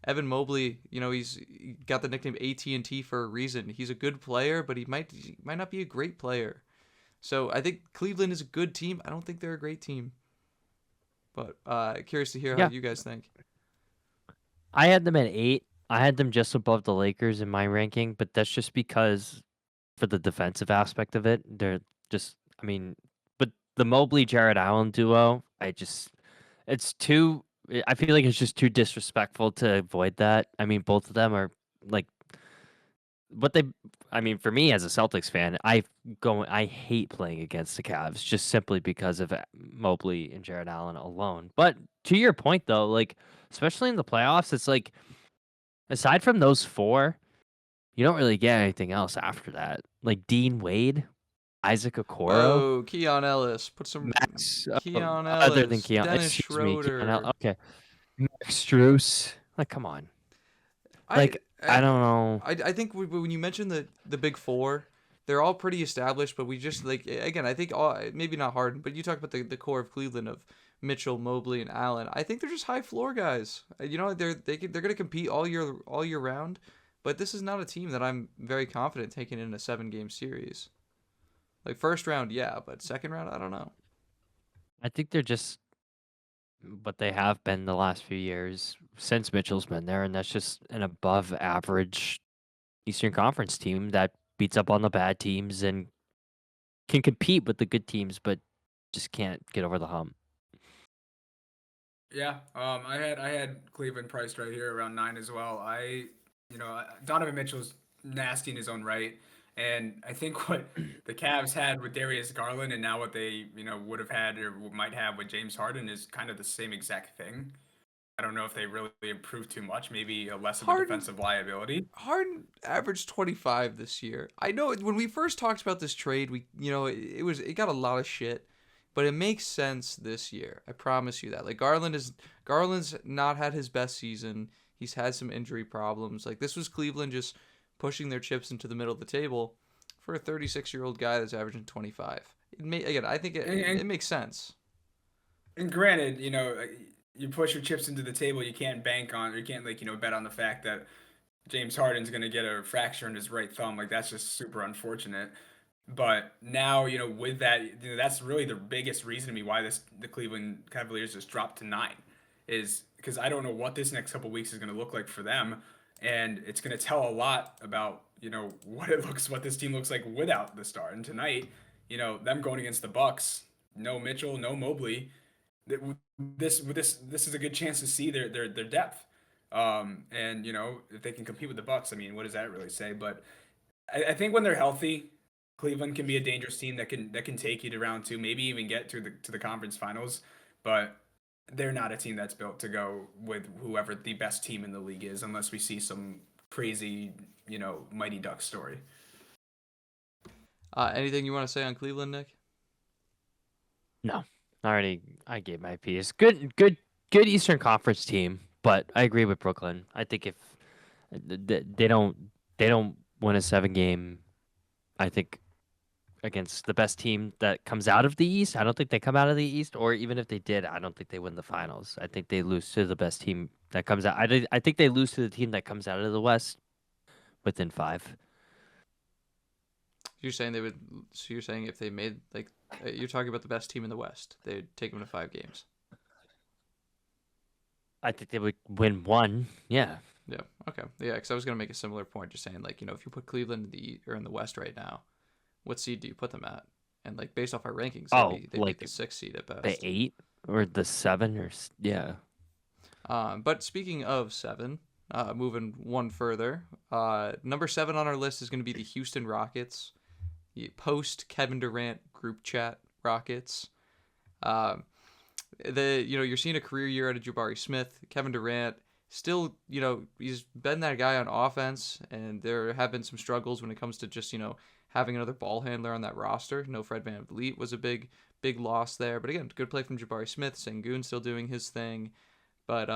Evan Mobley, he's got the nickname AT&T for a reason. He's a good player, but he might not be a great player. So I think Cleveland is a good team. I don't think they're a great team. But curious to hear how you guys think. I had them at 8. I had them just above the Lakers in my ranking, but that's just because for the defensive aspect of it, they're just, but the Mobley-Jared Allen duo, it's too... I feel like it's just too disrespectful to avoid that. I mean, both of them are like what they. I mean, for me as a Celtics fan, I hate playing against the Cavs just simply because of Mobley and Jared Allen alone. But to your point though, like especially in the playoffs, it's like aside from those four, you don't really get anything else after that. Like Dean Wade, Isaac Okoro, Whoa, Keon Ellis. Put some Max, Keon other than Ellis, Keon, Dennis excuse me, Schroeder. okay, Max Struess. Like, come on. I Like, I don't know. I think when you mentioned the big four, they're all pretty established, but we just like again, I think all maybe not Harden, but you talk about the core of Cleveland of Mitchell, Mobley, and Allen. I think they're just high floor guys. You know, they're going to compete all year round, but this is not a team that I'm very confident taking in a 7-game series. Like first round, yeah, but second round, I don't know. I think they're just what they have been the last few years since Mitchell's been there, and that's just an above average Eastern Conference team that beats up on the bad teams and can compete with the good teams, but just can't get over the hump. Yeah, I had Cleveland priced right here around 9 as well. Donovan Mitchell's nasty in his own right, and I think what the Cavs had with Darius Garland and now what they would have had or might have with James Harden is kind of the same exact thing. I don't know if they really improved too much, maybe less of a Harden defensive liability. Harden averaged 25 this year. I know when we first talked about this trade, it got a lot of shit, but it makes sense this year. I promise you that. Like Garland's not had his best season. He's had some injury problems. Like this was Cleveland just pushing their chips into the middle of the table for a 36-year-old guy that's averaging 25. Again, I think And, it and, makes sense. and granted, you push your chips into the table, you can't bank on, or you can't bet on the fact that James Harden's going to get a fracture in his right thumb. Like that's just super unfortunate. But now, with that, that's really the biggest reason to me why the Cleveland Cavaliers just dropped to 9 is because I don't know what this next couple weeks is going to look like for them, and it's going to tell a lot about what this team looks like without the star. And tonight, them going against the Bucks, no Mitchell, no Mobley, this is a good chance to see their depth. And if they can compete with the Bucks, I mean, what does that really say? But I think when they're healthy, Cleveland can be a dangerous team that can take you to round 2, maybe even get to the conference finals. But they're not a team that's built to go with whoever the best team in the league is, unless we see some crazy, Mighty Duck story. Anything you want to say on Cleveland, Nick? No, I gave my piece. Good Eastern Conference team, but I agree with Brooklyn. I think if they don't win a 7-game, I think against the best team that comes out of the East. I don't think they come out of the East, or even if they did, I don't think they win the finals. I think they lose to the best team that comes out. I think they lose to the team that comes out of the West within 5. You're saying they would. So you're saying if they made like, you're talking about the best team in the West, they'd take them to 5 games. I think they would win 1. Yeah. Yeah. Okay. Yeah. Because I was gonna make a similar point, just saying like if you put Cleveland in or in the West right now, what seed do you put them at? And like based off our rankings, Oh, they'd be the 6th seed at the best. 8 or the 7 yeah. But speaking of 7, moving one further, number 7 on our list is going to be the Houston Rockets. Post Kevin Durant group chat Rockets. Um, you're seeing a career year out of Jabari Smith, Kevin Durant. Still, he's been that guy on offense, and there have been some struggles when it comes to just having another ball handler on that roster. No Fred VanVleet was a big loss there, but again, good play from Jabari Smith. Sengun still doing his thing, but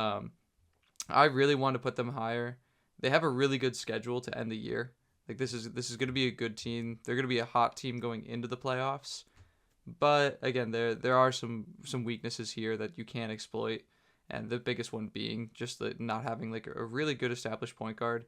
I really want to put them higher. They have a really good schedule to end the year. Like this is going to be a good team. They're going to be a hot team going into the playoffs. But again, there are some weaknesses here that you can't exploit, and the biggest one being just not having like a really good established point guard.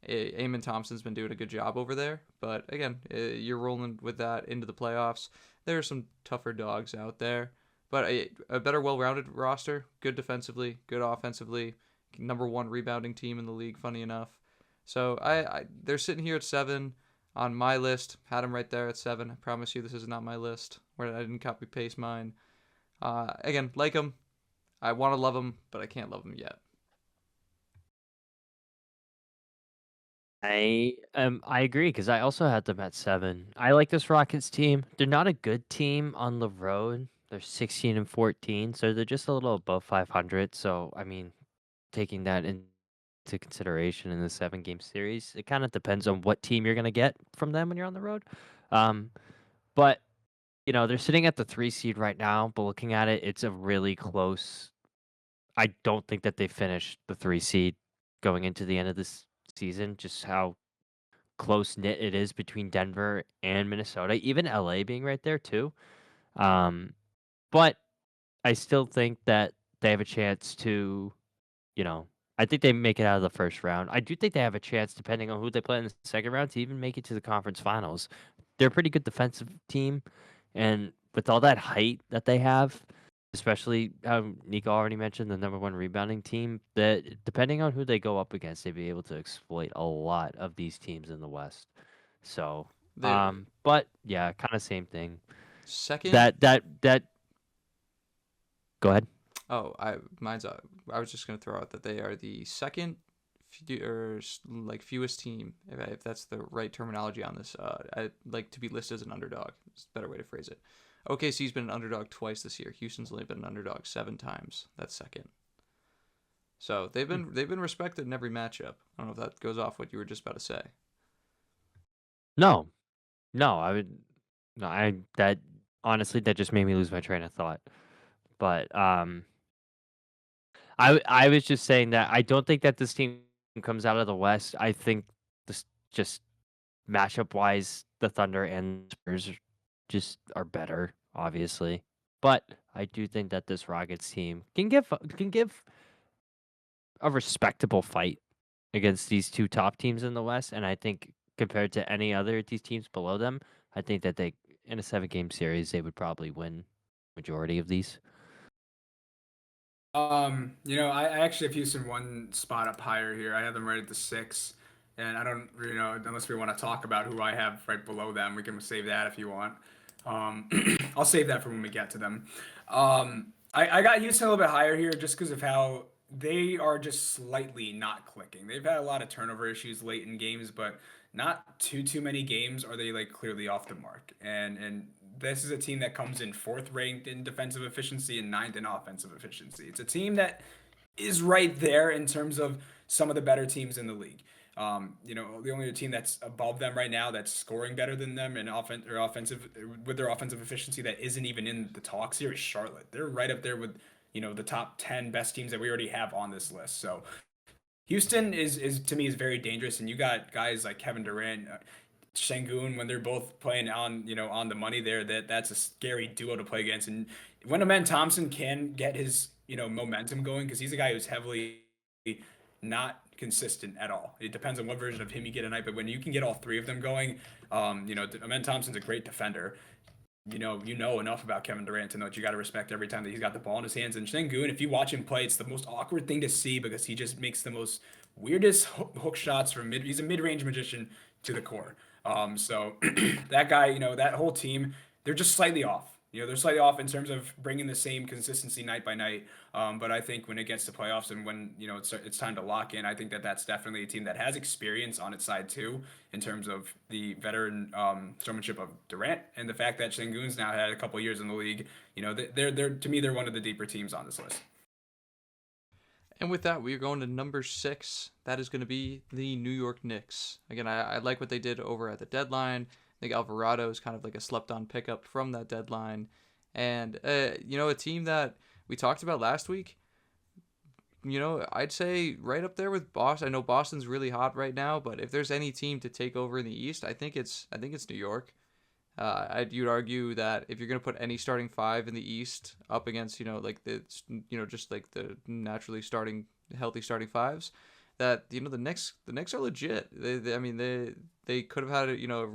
Eamon Thompson's been doing a good job over there, but again, you're rolling with that into the playoffs. There are some tougher dogs out there, but a better, well-rounded roster, good defensively, good offensively, number 1 rebounding team in the league. Funny enough, so they're sitting here at 7 on my list. Had them right there at 7. I promise you, this is not my list where I didn't copy paste mine. Again, like them. I want to love them, but I can't love them yet. I agree because I also had them at 7. I like this Rockets team. They're not a good team on the road. They're 16 and 14, so they're just a little above 500. So I mean, taking that into consideration in the 7-game series, it kind of depends on what team you're gonna get from them when you're on the road. Um, but they're sitting at the 3 seed right now. But looking at it, it's a really close. I don't think that they finished the 3 seed going into the end of this season. Just how close knit it is between Denver and Minnesota, even LA being right there too. Um, but I still think that they have a chance to, you know, I think they make it out of the first round. I do think they have a chance, depending on who they play in the second round, to even make it to the conference finals. They're a pretty good defensive team, and with all that height that they have, especially how Nico already mentioned, the number 1 rebounding team, that depending on who they go up against, they'd be able to exploit a lot of these teams in the West. So, The but yeah, kind of same thing. second. That. Go ahead. Oh, mine's. I was just gonna throw out that they are the second, like fewest team, if that's the right terminology on this. I like to be listed as an underdog. It's a better way to phrase it. OKC's been an underdog twice this year. Houston's only been an underdog 7 times. That's second. So they've been respected in every matchup. I don't know if that goes off what you were just about to say. No, no, I would. No, I that honestly that just made me lose my train of thought. But I was just saying that I don't think that this team comes out of the West. I think this just matchup wise, the Thunder and Spurs just are better, obviously. But I do think that this Rockets team can give a respectable fight against these 2 top teams in the West, and I think compared to any other of these teams below them, I think that they in a 7-game series they would probably win majority of these. I actually have Houston one spot up higher here. I have them right at the 6, and I don't, unless we want to talk about who I have right below them, we can save that if you want. I'll save that for when we get to them. I got Houston a little bit higher here just because of how they are just slightly not clicking. They've had a lot of turnover issues late in games, but not too many games are they like clearly off the mark. And this is a team that comes in 4th ranked in defensive efficiency and 9th in offensive efficiency. It's a team that is right there in terms of some of the better teams in the league. The only team that's above them right now that's scoring better than them in offensive with their offensive efficiency that isn't even in the talks here is Charlotte. They're right up there with the top 10 best teams that we already have on this list. So Houston is to me is very dangerous, and you got guys like Kevin Durant, Şengün when they're both playing on the money there. That's a scary duo to play against. And when Amen Thompson can get his momentum going, because he's a guy who's heavily not consistent at all. It depends on what version of him you get a night, but when you can get all 3 of them going, Amen Thompson's a great defender. You know enough about Kevin Durant to know that you got to respect every time that he's got the ball in his hands. And Şengün, if you watch him play, it's the most awkward thing to see because he just makes the most weirdest hook shots from mid. He's a mid-range magician to the core. So that guy, that whole team, they're just slightly off. They're slightly off in terms of bringing the same consistency night by night. But I think when it gets to playoffs and when it's time to lock in, I think that that's definitely a team that has experience on its side too, in terms of the veteran showmanship of Durant and the fact that Şengün's now had a couple years in the league. They're to me they're one of the deeper teams on this list. And with that, we're going to number 6. That is going to be the New York Knicks. Again, I like what they did over at the deadline. I think Alvarado is kind of like a slept-on pickup from that deadline. And, a team that we talked about last week, I'd say right up there with Boston. I know Boston's really hot right now, but if there's any team to take over in the East, I think it's New York. You'd argue that if you're gonna put any starting 5 in the East up against like just like the naturally healthy starting 5s, that the Knicks are legit. They could have had a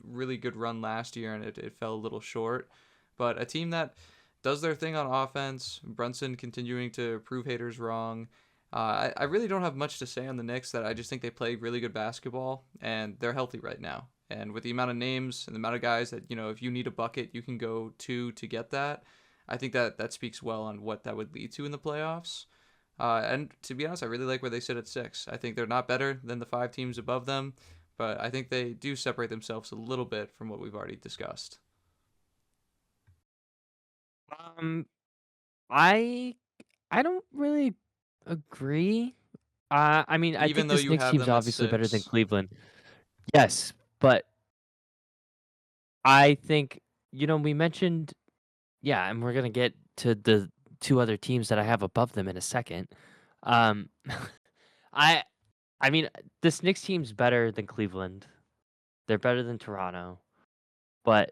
really good run last year and it fell a little short, but a team that does their thing on offense, Brunson continuing to prove haters wrong. I really don't have much to say on the Knicks. That I just think they play really good basketball and they're healthy right now. And with the amount of names and the amount of guys that, if you need a bucket, you can go to get that. I think that speaks well on what that would lead to in the playoffs. And to be honest, I really like where they sit at 6. I think they're not better than the 5 teams above them, but I think they do separate themselves a little bit from what we've already discussed. Um, I I don't really agree. I mean, I Even think though this you Knicks have team's them at obviously better than 6. Cleveland. Yes, but I think we mentioned and we're gonna get to the two other teams that I have above them in a second. Um, I I mean, this Knicks team's better than Cleveland. They're better than Toronto, but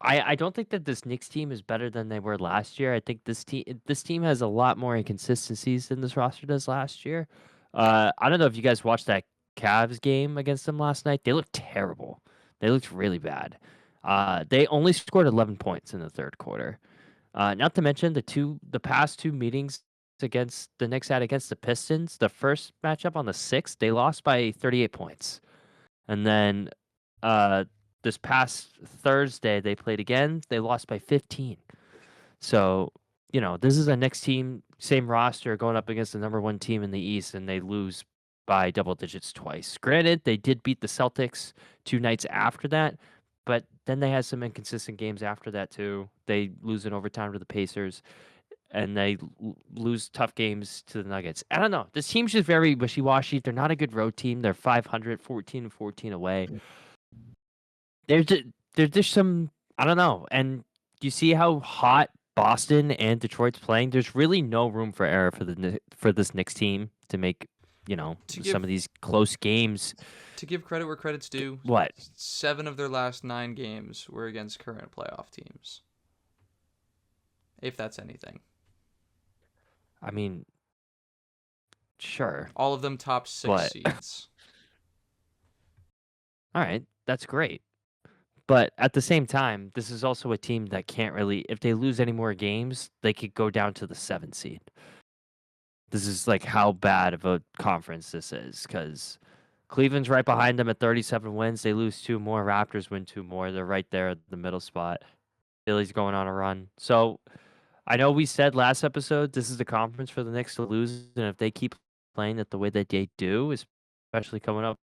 I don't think that this Knicks team is better than they were last year. I think this team has a lot more inconsistencies than this roster does last year. I don't know if you guys watched that Cavs game against them last night. They looked terrible. They looked really bad. They only scored 11 points in the third quarter. Not to mention the past two meetings against the Knicks had against the Pistons. The first matchup on the 6th, they lost by 38 points. And then uh, this past Thursday they played again. They lost by 15. So, this is a Knicks team, same roster going up against the number one team in the East, and they lose by double digits twice. Granted, they did beat the Celtics 2 nights after that, but then they had some inconsistent games after that too. They lose in overtime to the Pacers, and they lose tough games to the Nuggets. I don't know. This team's just very wishy-washy. They're not a good road team. They're 500, 14 away. There's just, there's just some I don't know. And you see how hot Boston and Detroit's playing? There's really no room for error for this Knicks team to make, To some give of these close games. to give credit where credit's due, What? 7 of their last 9 games were against current playoff teams. If that's anything. I mean, sure, All of them top 6 but seeds. all right, that's great. But at the same time, this is also a team that can't really if they lose any more games, they could go down to the 7th seed. This is like how bad of a conference this is because Cleveland's right behind them at 37 wins. They lose two more. Raptors win two more. They're right there at the middle spot. Philly's going on a run. So I know we said last episode this is the conference for the Knicks to lose, and if they keep playing it the way that they do, especially coming up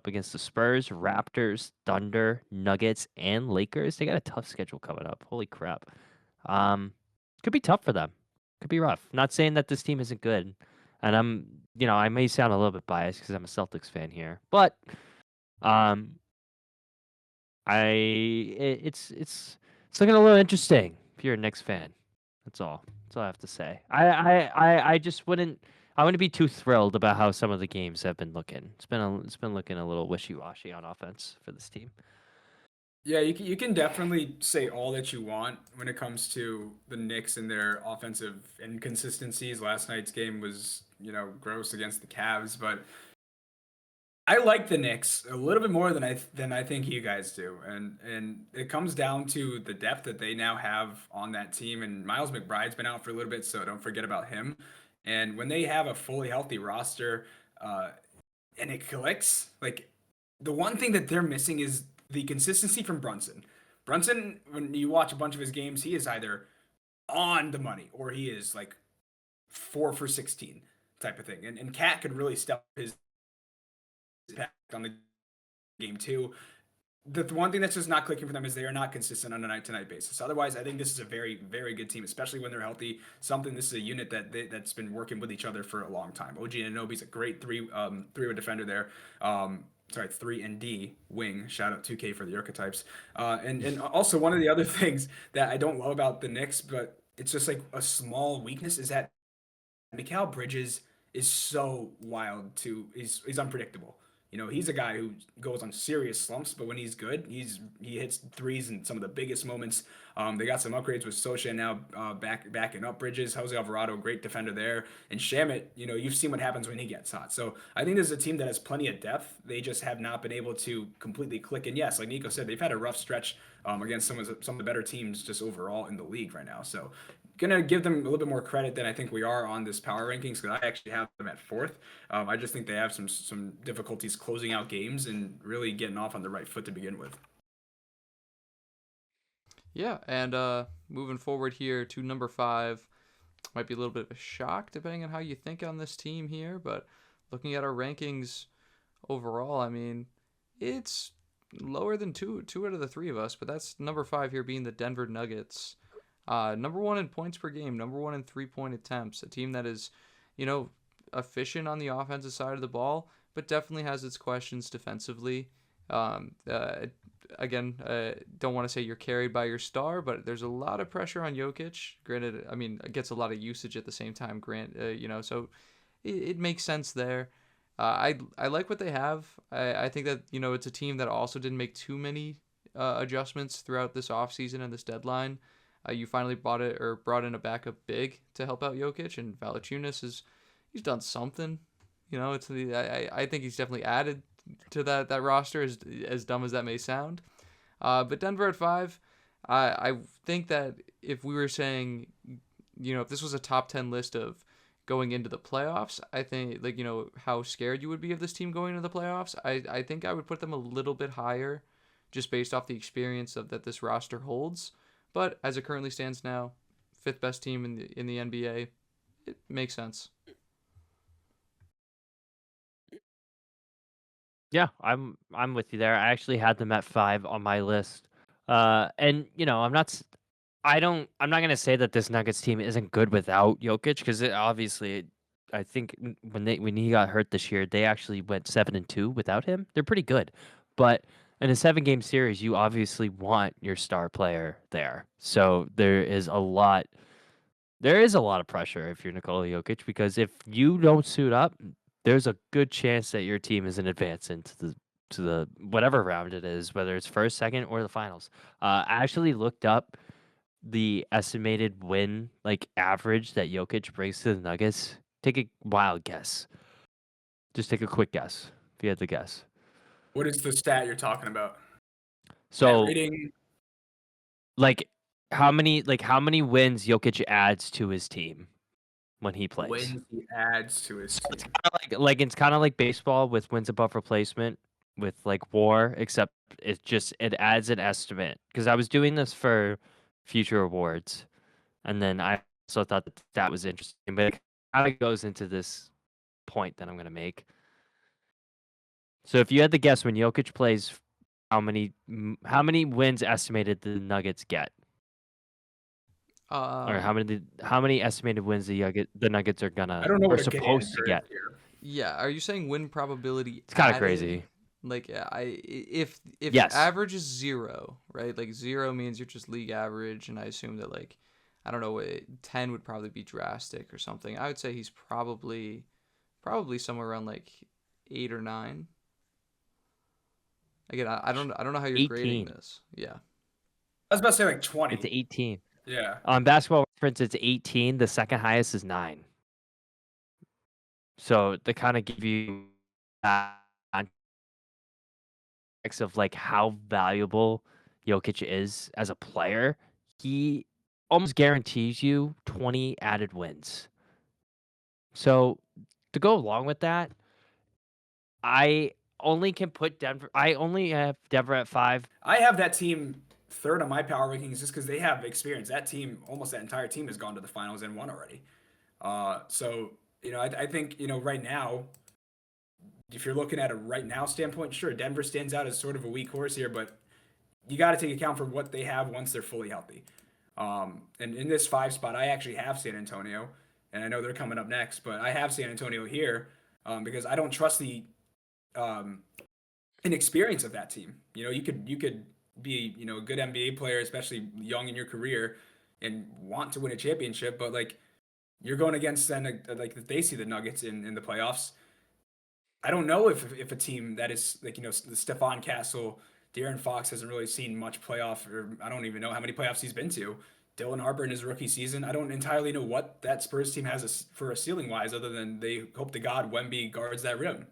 against the Spurs, Raptors, Thunder, Nuggets, and Lakers, they got a tough schedule coming up. Holy crap! Um, could be tough for them. Could be rough. Not saying that this team isn't good, and I may sound a little bit biased because I'm a Celtics fan here, but um, it's looking a little interesting if you're a Knicks fan. That's all. That's all I have to say. I just wouldn't. I wouldn't be too thrilled about how some of the games have been looking. It's been looking a little wishy washy on offense for this team. Yeah, you can definitely say all that you want when it comes to the Knicks and their offensive inconsistencies. Last night's game was, gross against the Cavs, but I like the Knicks a little bit more than I think you guys do, and it comes down to the depth that they now have on that team. And Miles McBride's been out for a little bit, so don't forget about him. And when they have a fully healthy roster, uh, and it clicks, like the one thing that they're missing is the consistency from Brunson. Brunson, when you watch a bunch of his games, he is either on the money or he is like 4 for 16 type of thing. And Cat could really step his impact on the game too. The one thing that's just not clicking for them is they are not consistent on a night to night basis. Otherwise, I think this is a very, very good team, especially when they're healthy. This is a unit that's been working with each other for a long time. OG Anunoby's a great three-way defender there. Sorry, 3 and D wing. Shout out 2K for the archetypes. And also one of the other things that I don't love about the Knicks, but it's just like a small weakness is that Mikal Bridges is so wild to he's unpredictable. He's a guy who goes on serious slumps, but when he's good, he hits threes in some of the biggest moments. They got some upgrades with Sosha now backing up Bridges. Jose Alvarado, great defender there, and Shamit. You've seen what happens when he gets hot. So I think this is a team that has plenty of depth. They just have not been able to completely click. And yes, like Nico said, they've had a rough stretch against some of the better teams just overall in the league right now. So gonna give them a little bit more credit than I think we are on this power rankings because I actually have them at fourth. I just think they have some difficulties closing out games and really getting off on the right foot to begin with. Yeah, and moving forward here to number 5, might be a little bit of a shock depending on how you think on this team here. But looking at our rankings overall, I mean, it's lower than two out of the three of us. But that's number five here being the Denver Nuggets. Number one in points per game, number one in 3-point attempts. A team that is, you know, efficient on the offensive side of the ball, but definitely has its questions defensively. Um, uh, don't want to say you're carried by your star, but there's a lot of pressure on Jokic. Granted, I mean, it gets a lot of usage at the same time. So it makes sense there. I like what they have. I think that it's a team that also didn't make too many adjustments throughout this offseason and this deadline. You finally brought in a backup big to help out Jokic, and Valanciunas he's done something. I think he's definitely added to that roster, as dumb as that may sound. But Denver at five, I think that if we were saying, if this was a top 10 list of going into the playoffs, I think how scared you would be of this team going into the playoffs. I think I would put them a little bit higher, just based off the experience that this roster holds. But as it currently stands now, fifth best team in the NBA, it makes sense. Yeah, I'm with you there. I actually had them at 5 on my list. And I'm not s- I don't I'm not gonna say that this Nuggets team isn't good without Jokic because I think when he got hurt this year, they actually went 7-2 without him. They're pretty good, but in a 7-game series, you obviously want your star player there. So there is a lot of pressure if you're Nikola Jokic because if you don't suit up, there's a good chance that your team isn't advancing to the whatever round it is, whether it's first, second, or the finals. I actually looked up the estimated win average that Jokic brings to the Nuggets. Take a wild guess. Just take a quick guess if you had to guess. What is the stat you're talking about? Net So rating, like how many wins Jokic adds to his team when he plays? wins he adds to his So it's team. kind of it's kind of like baseball with wins above replacement with WAR, except it adds an estimate. Because I was doing this for future awards, and then I also thought that was interesting, but it kind of goes into this point that I'm gonna make. So if you had to guess when Jokic plays, how many wins estimated the Nuggets get, or Um, how many estimated wins the Nuggets I don't know are what a good supposed to answer is get? here. yeah. Are you saying win probability It's kind of added? crazy. Like, yeah, if Yes. average is 0, right? Like 0 means you're just league average, and I assume that I don't know, 10 would probably be drastic or something. I would say he's probably somewhere around like 8 or 9. Again, I don't know how you're grading 18. this. Yeah. I was about to say like It's 20. 18. Yeah. On Basketball Reference, it's 18. The second highest is 9. So to kind of give you context of how valuable Jokic is as a player, he almost guarantees you 20 added wins. So to go along with that, I I only have Denver at 5. I have that team third on my power rankings just because they have experience. That team, almost that entire team, has gone to the finals and won already. I think right now, if you're looking at a right now standpoint, sure, Denver stands out as sort of a weak horse here, but you got to take account for what they have once they're fully healthy. And in this 5 spot, I actually have San Antonio, and I know they're coming up next, but I have San Antonio here because I don't trust the um, inexperience of that team. You could be a good NBA player, especially young in your career, and want to win a championship, but you're going against then if they see the Nuggets in the playoffs. I don't know if a team that is the Stephon Castle, De'Aaron Fox hasn't really seen much playoff, or I don't even know how many playoffs he's been to. Dylan Harper in his rookie season, I don't entirely know what that Spurs team has for a ceiling wise, other than they hope to God Wemby guards that rim.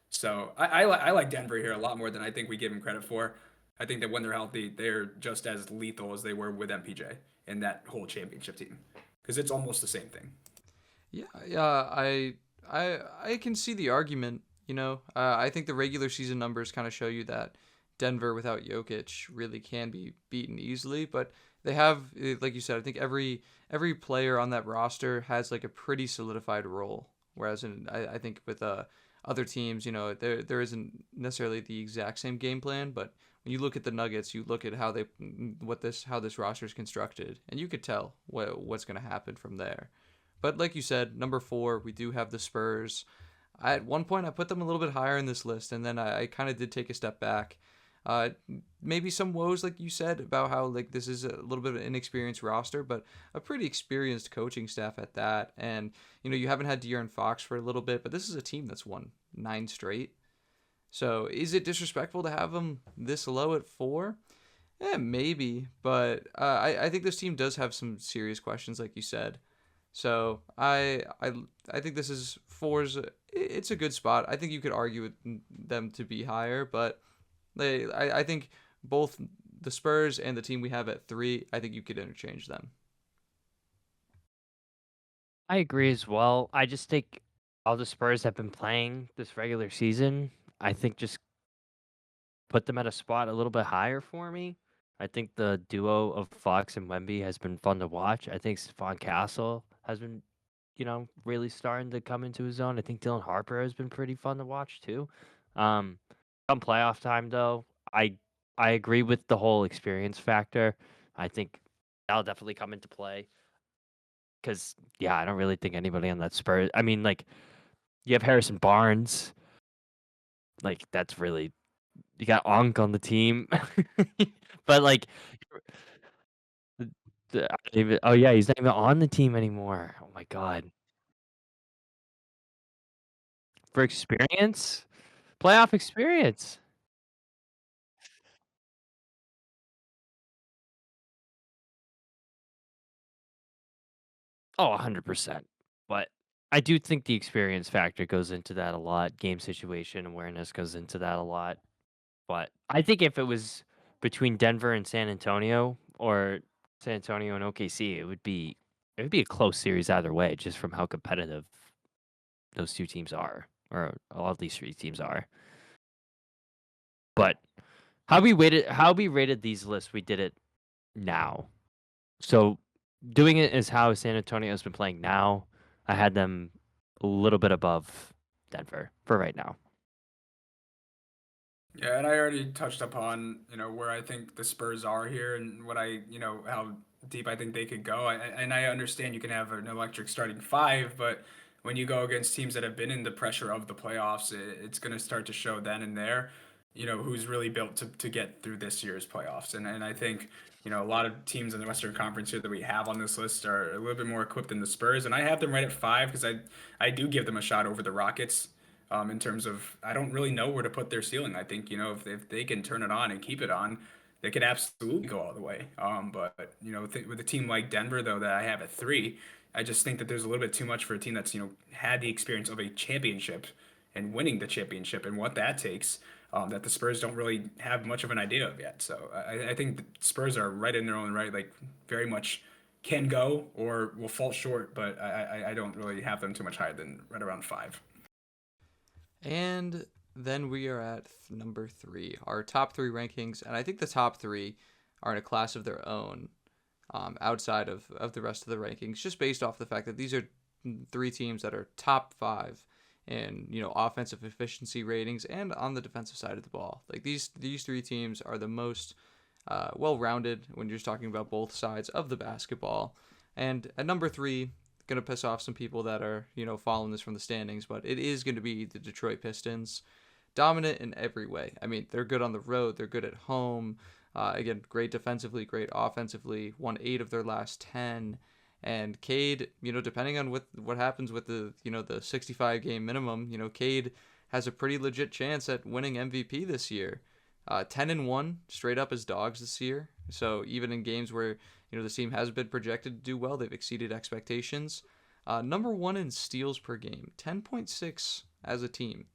So I like Denver here a lot more than I think we give them credit for. I think that when they're healthy, they're just as lethal as they were with MPJ and that whole championship team, because it's almost the same thing. Yeah, yeah, I can see the argument. I think the regular season numbers kind of show you that Denver without Jokic really can be beaten easily. But They have, like you said, I think every player on that roster has like a pretty solidified role. Whereas I think with other teams, there isn't necessarily the exact same game plan, but when you look at the Nuggets, you look at how this roster is constructed, and you could tell what's going to happen from there. But like you said, number four, we do have the Spurs. At one point, I put them a little bit higher in this list, and then I kind of did take a step back. Uh, Maybe some woes, like you said, about how like this is a little bit of an inexperienced roster, but a pretty experienced coaching staff at that. And you haven't had De'Aaron Fox for a little bit, but this is a team that's won 9 straight. So is it disrespectful to have them this low at four? Maybe, but I think this team does have some serious questions, like you said. So I think this is four's. It's a good spot. I think you could argue with them to be higher, but I think both the Spurs and the team we have at three. I think you could interchange them. I agree as well. I just think all the Spurs have been playing this regular season. I think just put them at a spot a little bit higher for me. I think the duo of Fox and Wemby has been fun to watch. I think Stephon Castle has been, really starting to come into his own. I think Dylan Harper has been pretty fun to watch too. Um, Come playoff time though, I I agree with the whole experience factor. I think that'll definitely come into play because yeah, I don't really think anybody on that Spurs. I mean, like you have Harrison Barnes, like that's really you got Onk on the team, but like, the, oh yeah, he's not even on the team anymore. Oh my god, for experience, playoff experience. Oh, 100%. But I do think the experience factor goes into that a lot. Game situation awareness goes into that a lot. But I think if it was between Denver and San Antonio or San Antonio and OKC, it would be a close series either way, just from how competitive those two teams are, or all these three teams are. But how we rated these lists, we did it now. So doing it as how San Antonio has been playing now, I had them a little bit above Denver for right now. Yeah, and I already touched upon, where I think the Spurs are here and what how deep I think they could go. And I understand you can have an electric starting five, but when you go against teams that have been in the pressure of the playoffs, it's going to start to show then and there, who's really built to get through this year's playoffs. And I think, a lot of teams in the Western Conference here that we have on this list are a little bit more equipped than the Spurs. And I have them right at five because I do give them a shot over the Rockets in terms of I don't really know where to put their ceiling. I think if they can turn it on and keep it on, they could absolutely go all the way. But with a team like Denver though that I have at three, I just think that there's a little bit too much for a team that's had the experience of a championship and winning the championship and what that takes. That the Spurs don't really have much of an idea of yet. So I think the Spurs are right in their own right, like very much can go or will fall short, but I don't really have them too much higher than right around five. And then we are at number three, our top three rankings, and I think the top three are in a class of their own, outside of the rest of the rankings, just based off the fact that these are three teams that are top five in offensive efficiency ratings and on the defensive side of the ball. Like these three teams are the most well-rounded when you're just talking about both sides of the basketball. And at number three, gonna piss off some people that are following this from the standings, but it is going to be the Detroit Pistons, dominant in every way. I mean, they're good on the road, they're good at home. Again, great defensively, great offensively. Won 8 of their last 10. And Cade, depending on what happens with the 65 game minimum, Cade has a pretty legit chance at winning MVP this year. 10-1 straight up as dogs this year. So even in games where the team has been projected to do well, they've exceeded expectations. Number one in steals per game, 10.6 as a team.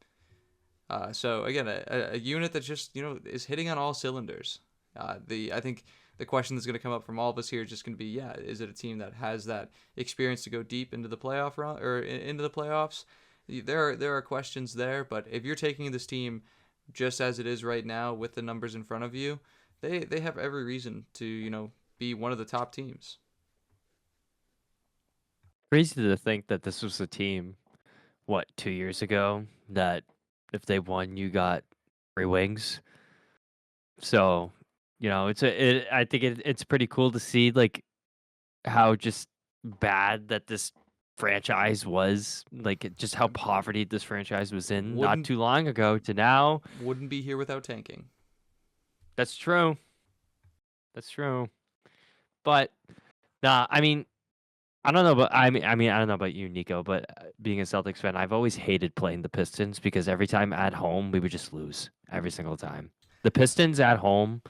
So again, a unit that just is hitting on all cylinders. I think the question that's going to come up from all of us here is just going to be, yeah, is it a team that has that experience to go deep into the playoff run or into the playoffs? There are questions there, but if you're taking this team just as it is right now with the numbers in front of you, they have every reason to be one of the top teams. Crazy to think that this was a team, what, 2 years ago, that if they won, you got free wings. So, I think it's pretty cool to see like how just bad that this franchise was, like just how poverty this franchise was in not Wouldn't too long ago to now. wouldn't be here without tanking. That's true. That's true. But nah, I mean, I don't know, but I don't know about you, Nico, but being a Celtics fan, I've always hated playing the Pistons because every time at home we would just lose every single time. The Pistons at home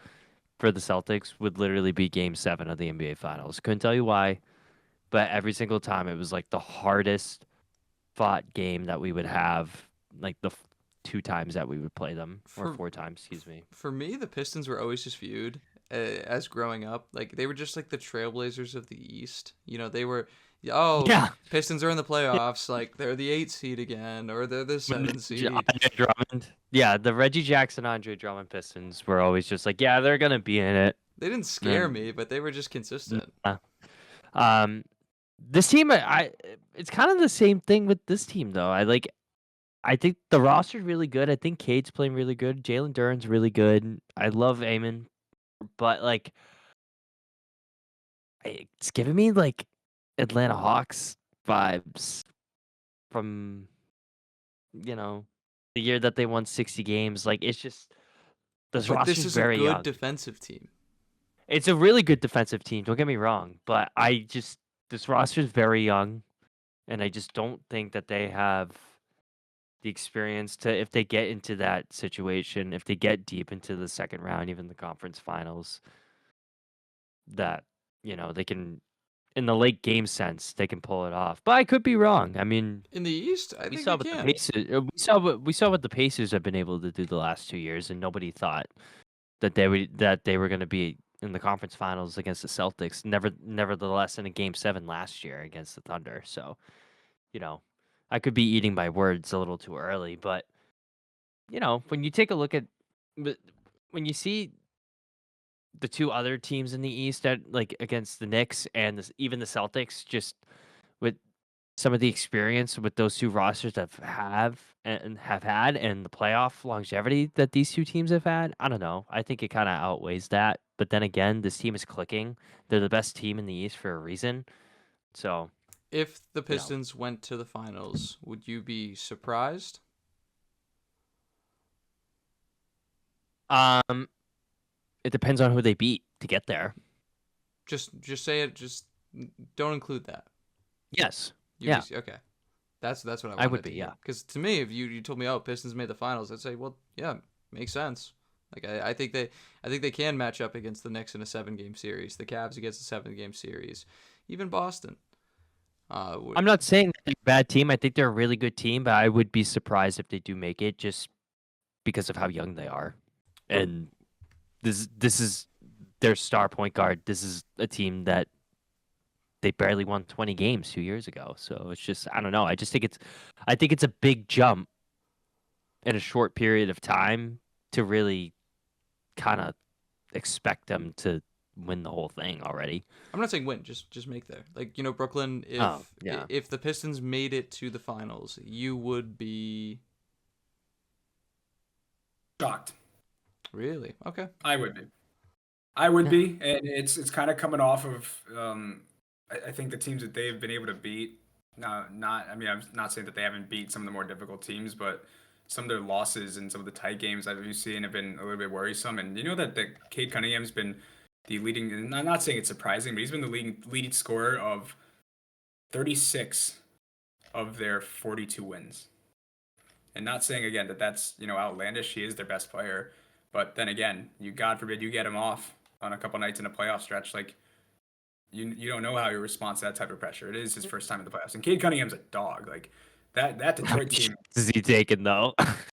for the Celtics would literally be Game 7 of the NBA Finals. Couldn't tell you why, but every single time it was like the hardest fought game that we would have, like the 2 times that we would play them, or For 4 times, excuse me. for me, the Pistons were always just viewed as growing up. Like they were just like the Trailblazers of the East. They were, oh, Yeah. Pistons are in the playoffs. Like they're the 8 seed again, or they're the 7 seed. Andre Drummond. Yeah, the Reggie Jackson, Andre Drummond Pistons were always just like, yeah, they're gonna be in it. They didn't scare me, but they were just consistent. Nah. This team, it's kind of the same thing with this team though. I think the roster's really good. I think Cade's playing really good. Jalen Duren's really good. I love Amon, but like, it's giving me like Atlanta Hawks vibes from the year that they won 60 games. Like it's just this But this roster's is a very good young. defensive team. It's a really good defensive team. Don't get me wrong, but this roster's very young, and I just don't think that they have the experience to, if they get into that situation, if they get deep into the second round, even the conference finals, that they can, in the late game sense, they can pull it off. But I could be wrong. I mean, In the East, I we think saw they what the can. Pacers, we saw what the Pacers have been able to do the last 2 years, and nobody thought that they were going to be in the conference finals against the Celtics. Nevertheless, in a game 7 last year against the Thunder. So, I could be eating my words a little too early, but when you take a look at, when you see the 2 other teams in the East that like against the Knicks and even the Celtics, just with some of the experience with those 2 rosters that have had and the playoff longevity that these 2 teams have had, I don't know. I think it kind of outweighs that. But then again, this team is clicking. They're the best team in the East for a reason. So, If the you know, Pistons went to the finals, would you be surprised? it depends on who they beat to get there. Just say it. Just don't include that. Yes. You'd Yeah. Okay. That's what I I wanted would to be, hear. yeah. Because to me, if you told me, oh, Pistons made the finals, I'd say, well, yeah, makes sense. Like I think they can match up against the Knicks in a 7-game series, the Cavs against a 7-game series, even Boston. I'm not saying they're a bad team. I think they're a really good team, but I would be surprised if they do make it just because of how young they are. But- And this is their star point guard. This is a team that they barely won 20 games 2 years ago. So it's just, I don't know. I think it's a big jump in a short period of time to really kind of expect them to win the whole thing already. I'm not saying win, just make there. Like Brooklyn. Yeah. If the Pistons made it to the finals, you would be Shocked. really okay. I would be. And it's kind of coming off of I think the teams that they've been able to beat. I mean, I'm not saying that they haven't beat some of the more difficult teams, but some of their losses and some of the tight games I've seen have been a little bit worrisome. And you know that Cade Cunningham's been the leading. And I'm not saying it's surprising, but he's been the leading scorer of 36 of their 42 wins. And not saying again that that's outlandish. He is their best player, but then again, God forbid you get him off on a couple nights in a playoff stretch, like you don't know how he responds to that type of pressure. It is his first time in the playoffs, and Cade Cunningham's a dog. Like that Detroit team. Is he taking though?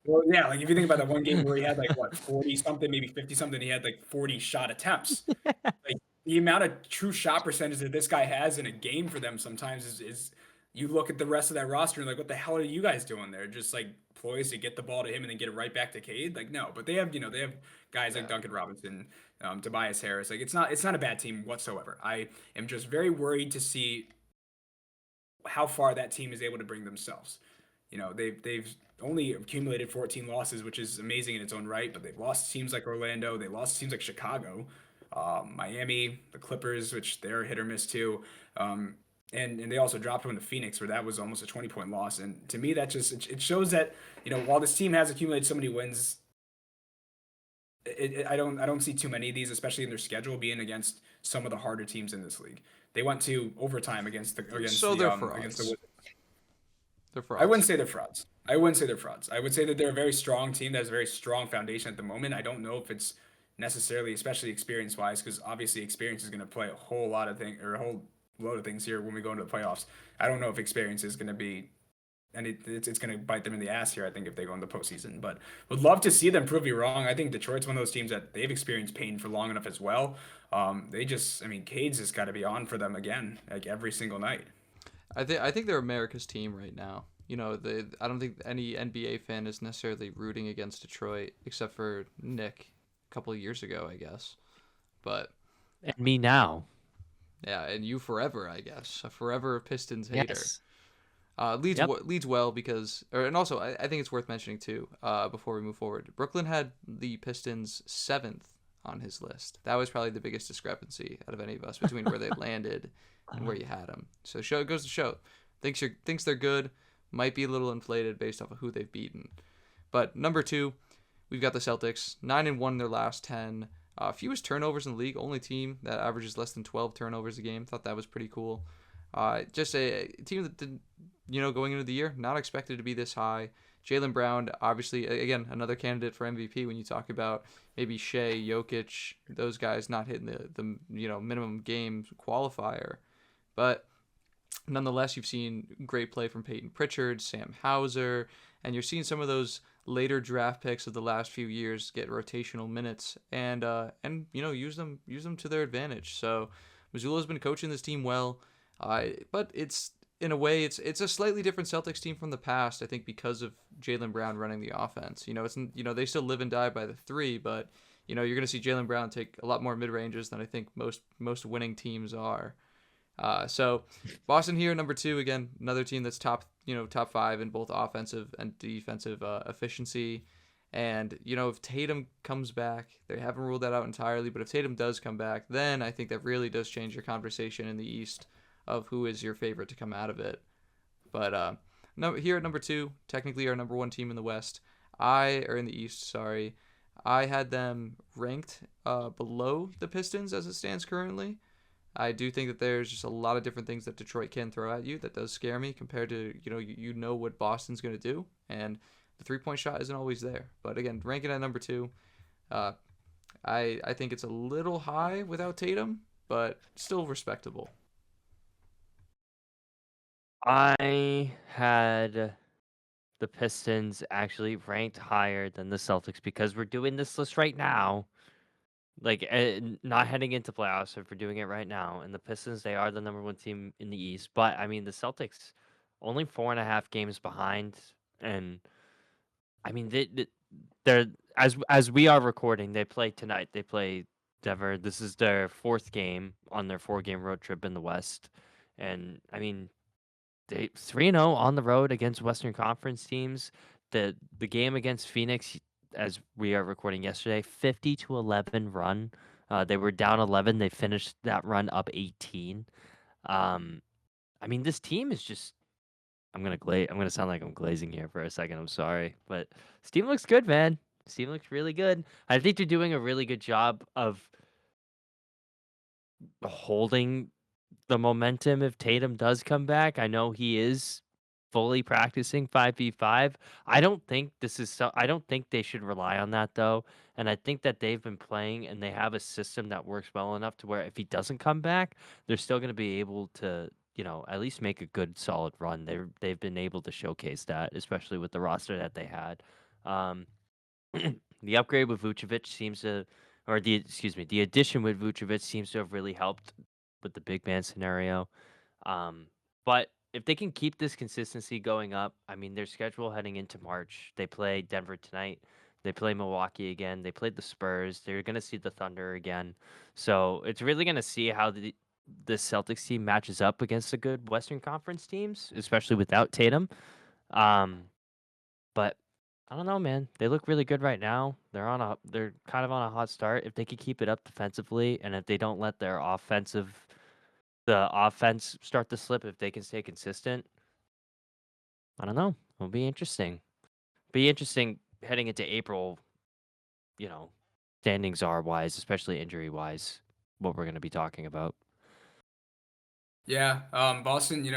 Well, yeah, like if you think about that one game where he had like what 40 something, maybe 50 something, he had like 40 shot attempts. Like the amount of true shot percentage that this guy has in a game for them sometimes is you look at the rest of that roster and like, what the hell are you guys doing there? Just like ploys to get the ball to him and then get it right back to Cade? Like, no, but they have, they have guys like Yeah. Duncan Robinson, Tobias Harris. Like, it's not a bad team whatsoever. I am just very worried to see how far that team is able to bring themselves. They've only accumulated 14 losses, which is amazing in its own right, but they've lost teams like Orlando, they lost teams like Chicago, Miami, the Clippers, which they're hit or miss too. And they also dropped one to Phoenix, where that was almost a 20-point loss. And to me, that just it shows that while this team has accumulated so many wins, I don't see too many of these, especially in their schedule, being against some of the harder teams in this league. They went to overtime So they're against the frauds. Wizards. They're I wouldn't frauds. say they're frauds. I wouldn't say they're frauds. I would say that they're a very strong team that has a very strong foundation at the moment. I don't know if it's necessarily, especially experience wise, because obviously experience is going to play a whole lot of things or a whole load of things here when we go into the playoffs. I don't know if experience is going to be, and it's going to bite them in the ass here, I think, if they go in the postseason. But would love to see them prove me wrong. I think Detroit's one of those teams that they've experienced pain for long enough as well. I mean, Cade's has got to be on for them again, like every single night. I think they're America's team right now. I don't think any NBA fan is necessarily rooting against Detroit except for Nick a couple of years ago, I guess. But And me now. yeah, and you forever, I guess, a forever Pistons hater. Yes. Leads Yep. leads well because, and also I think it's worth mentioning too. Before we move forward, Brooklyn had the Pistons seventh on his list. That was probably the biggest discrepancy out of any of us between where they landed and where you had them. So it goes to show, thinks they're good, might be a little inflated based off of who they've beaten. But number two, we've got the Celtics, 9-1 in their last 10. Fewest turnovers in the league, only team that averages less than 12 turnovers a game. Thought that was pretty cool. Just a team that didn't, going into the year, not expected to be this high. Jaylen Brown, obviously, again, another candidate for MVP when you talk about maybe Shea, Jokic, those guys not hitting the minimum game qualifier. But nonetheless, you've seen great play from Peyton Pritchard, Sam Hauser, and you're seeing some of those later draft picks of the last few years get rotational minutes and use them to their advantage. So Missoula's been coaching this team well, but it's in a way it's a slightly different Celtics team from the past. I think because of Jaylen Brown running the offense. It's they still live and die by the three, but you're going to see Jaylen Brown take a lot more mid ranges than I think most winning teams are. So Boston here, number two, again, another team that's top five in both offensive and defensive efficiency. And, if Tatum comes back, they haven't ruled that out entirely, but if Tatum does come back, then I think that really does change your conversation in the East of who is your favorite to come out of it. But no, here at number two, technically our number one team in the West, or in the East, sorry, I had them ranked below the Pistons as it stands currently. I do think that there's just a lot of different things that Detroit can throw at you that does scare me compared to, what Boston's going to do. And the three-point shot isn't always there. But again, ranking at number two, I think it's a little high without Tatum, but still respectable. I had the Pistons actually ranked higher than the Celtics because we're doing this list right now. Like, not heading into playoffs, if we're doing it right now. And the Pistons, they are the number one team in the East. But, I mean, the Celtics, only 4.5 games behind. And, I mean, they're as we are recording, they play tonight. They play Denver. This is their fourth game on their 4-game road trip in the West. And, I mean, they 3-0 on the road against Western Conference teams. The game against Phoenix, as we are recording yesterday, 50-11 run. They were down 11. They finished that run up 18. I mean, this team is just. I'm gonna sound like I'm glazing here for a second. I'm sorry, but this team looks good, man. This team looks really good. I think they're doing a really good job of holding the momentum if Tatum does come back. I know he is fully practicing 5v5. I don't think they should rely on that though. And I think that they've been playing and they have a system that works well enough to where if he doesn't come back, they're still going to be able to, at least make a good solid run. They've been able to showcase that, especially with the roster that they had. Um, the upgrade with Vucevic seems to, or the addition with Vucevic seems to have really helped with the big man scenario. Um, but if they can keep this consistency going up, I mean, their schedule heading into March, they play Denver tonight. They play Milwaukee again. They played the Spurs. They're going to see the Thunder again. So it's really going to see how the Celtics team matches up against the good Western Conference teams, especially without Tatum. But I don't know, man. They look really good right now. They're kind of on a hot start. If they could keep it up defensively, and if they don't let the offense start to slip, if they can stay consistent, I don't know. It'll be interesting. Be interesting heading into April, you know, standings are wise, especially injury wise, what we're going to be talking about. Yeah, Boston,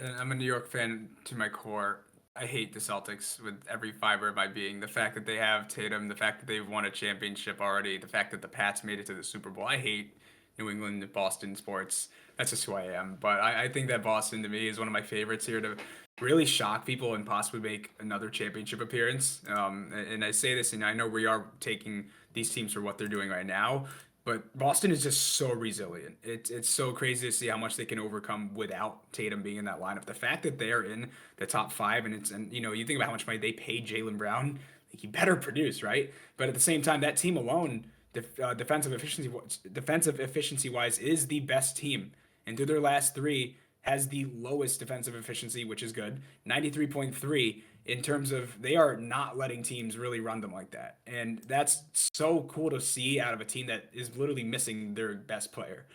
I'm a New York fan to my core. I hate the Celtics with every fiber of my being. The fact that they have Tatum, the fact that they've won a championship already, the fact that the Pats made it to the Super Bowl. I hate New England and Boston sports. That's just who I am. But I think that Boston, to me, is one of my favorites here to really shock people and possibly make another championship appearance. And I say this, and I know we are taking these teams for what they're doing right now, but Boston is just so resilient. It's so crazy to see how much they can overcome without Tatum being in that lineup. The fact that they're in the top five, and you think about how much money they paid Jaylen Brown, like he better produce, right? But at the same time, that team alone, defensive efficiency wise, is the best team. And through their last three, has the lowest defensive efficiency, which is good, 93.3, in terms of they are not letting teams really run them like that. And that's so cool to see out of a team that is literally missing their best player.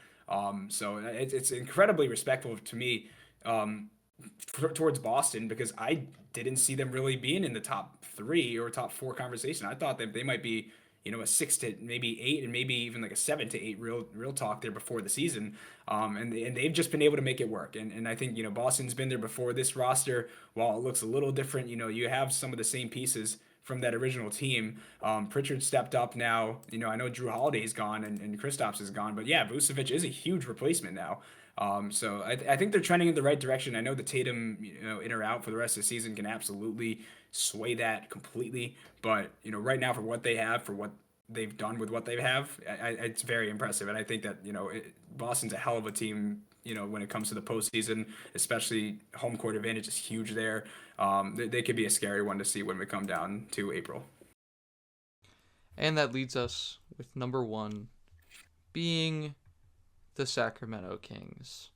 So it's incredibly respectful to me, towards Boston, because I didn't see them really being in the top three or top four conversation. I thought that they might be, a 6 to maybe 8, and maybe even like a 7 to 8 real talk there before the season. And they've just been able to make it work. And I think, Boston's been there before. This roster, while it looks a little different, you have some of the same pieces from that original team. Pritchard stepped up now. I know Drew Holiday's gone and Kristaps is gone, but yeah, Vucevic is a huge replacement now. So I think they're trending in the right direction. I know the Tatum, in or out for the rest of the season can absolutely sway that completely. But right now, for what they have, for what they've done with what they have, it's very impressive. And I think that Boston's a hell of a team. When it comes to the postseason, especially home court advantage is huge there. They could be a scary one to see when we come down to April. And that leads us with number one being the Sacramento Kings.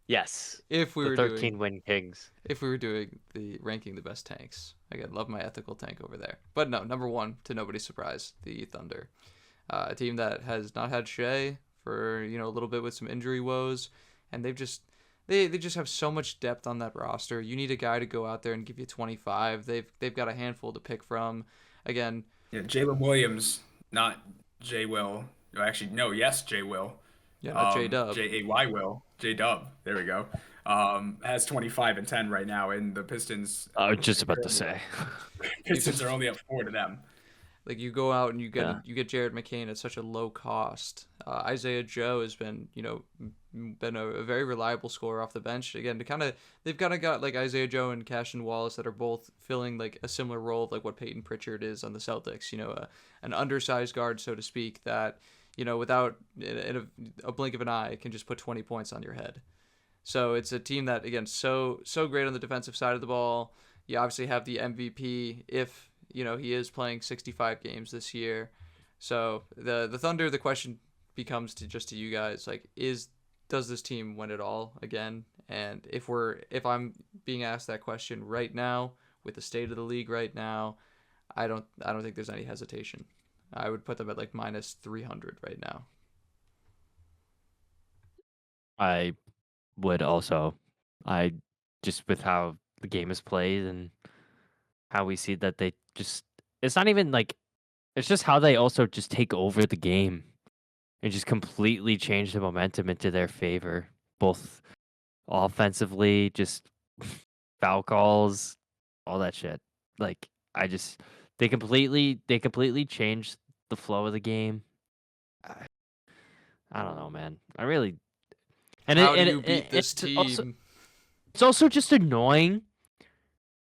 Yes. If we the were 13-win Kings. If we were doing the ranking the best tanks. Again, love my ethical tank over there. But no, number one, to nobody's surprise, the Thunder. A team that has not had Shea for, a little bit with some injury woes, and they just have so much depth on that roster. You need a guy to go out there and give you 25. They've got a handful to pick from. Again, yeah, Jalen Williams, not J Will. Actually, no, yes, J Will. Yeah, not J-Dub. Jay Will. J-Dub. There we go. Has 25 and 10 right now, and the Pistons. I was just about to say. Pistons are only up 4 to them. Like, you go out and you get Jared McCain at such a low cost. Isaiah Joe has been a very reliable scorer off the bench. Again, they've kind of got like Isaiah Joe and Cassian Wallace that are both filling like a similar role of like what Peyton Pritchard is on the Celtics. An undersized guard, so to speak, that without in a blink of an eye can just put 20 points on your head. So it's a team that, again, so great on the defensive side of the ball. You obviously have the MVP if he is playing 65 games this year. So the Thunder, the question becomes to you guys, like, does this team win it all again? And if I'm being asked that question right now with the state of the league right now, I don't think there's any hesitation. I would put them at like minus 300 right now. I would also. I just with how the game is played and how we see that they just, it's not even like, it's just how they also just take over the game and just completely change the momentum into their favor, both offensively, just foul calls, all that shit. Like, they completely changed the flow of the game. I don't know, man. I really. And how do you beat this team? It's also just annoying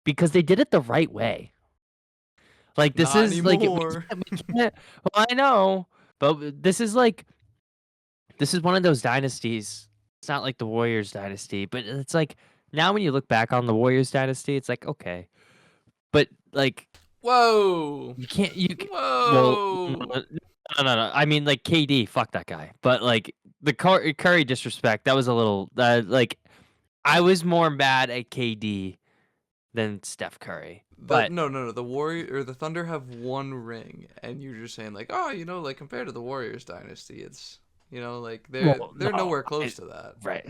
because they did it the right way. Like, this Not is anymore. like we can't, well, I know, but this is one of those dynasties It's not like the Warriors dynasty, but it's like now when you look back on the Warriors dynasty, it's like okay, but like Whoa. you can't well Whoa. no. I mean like KD, fuck that guy. But like the Curry disrespect, that was a little like I was more mad at KD than Steph Curry. But No. The Warrior or the Thunder have one ring, and you're just saying like, oh, like compared to the Warriors dynasty, it's like well, they're no, nowhere close to that. right.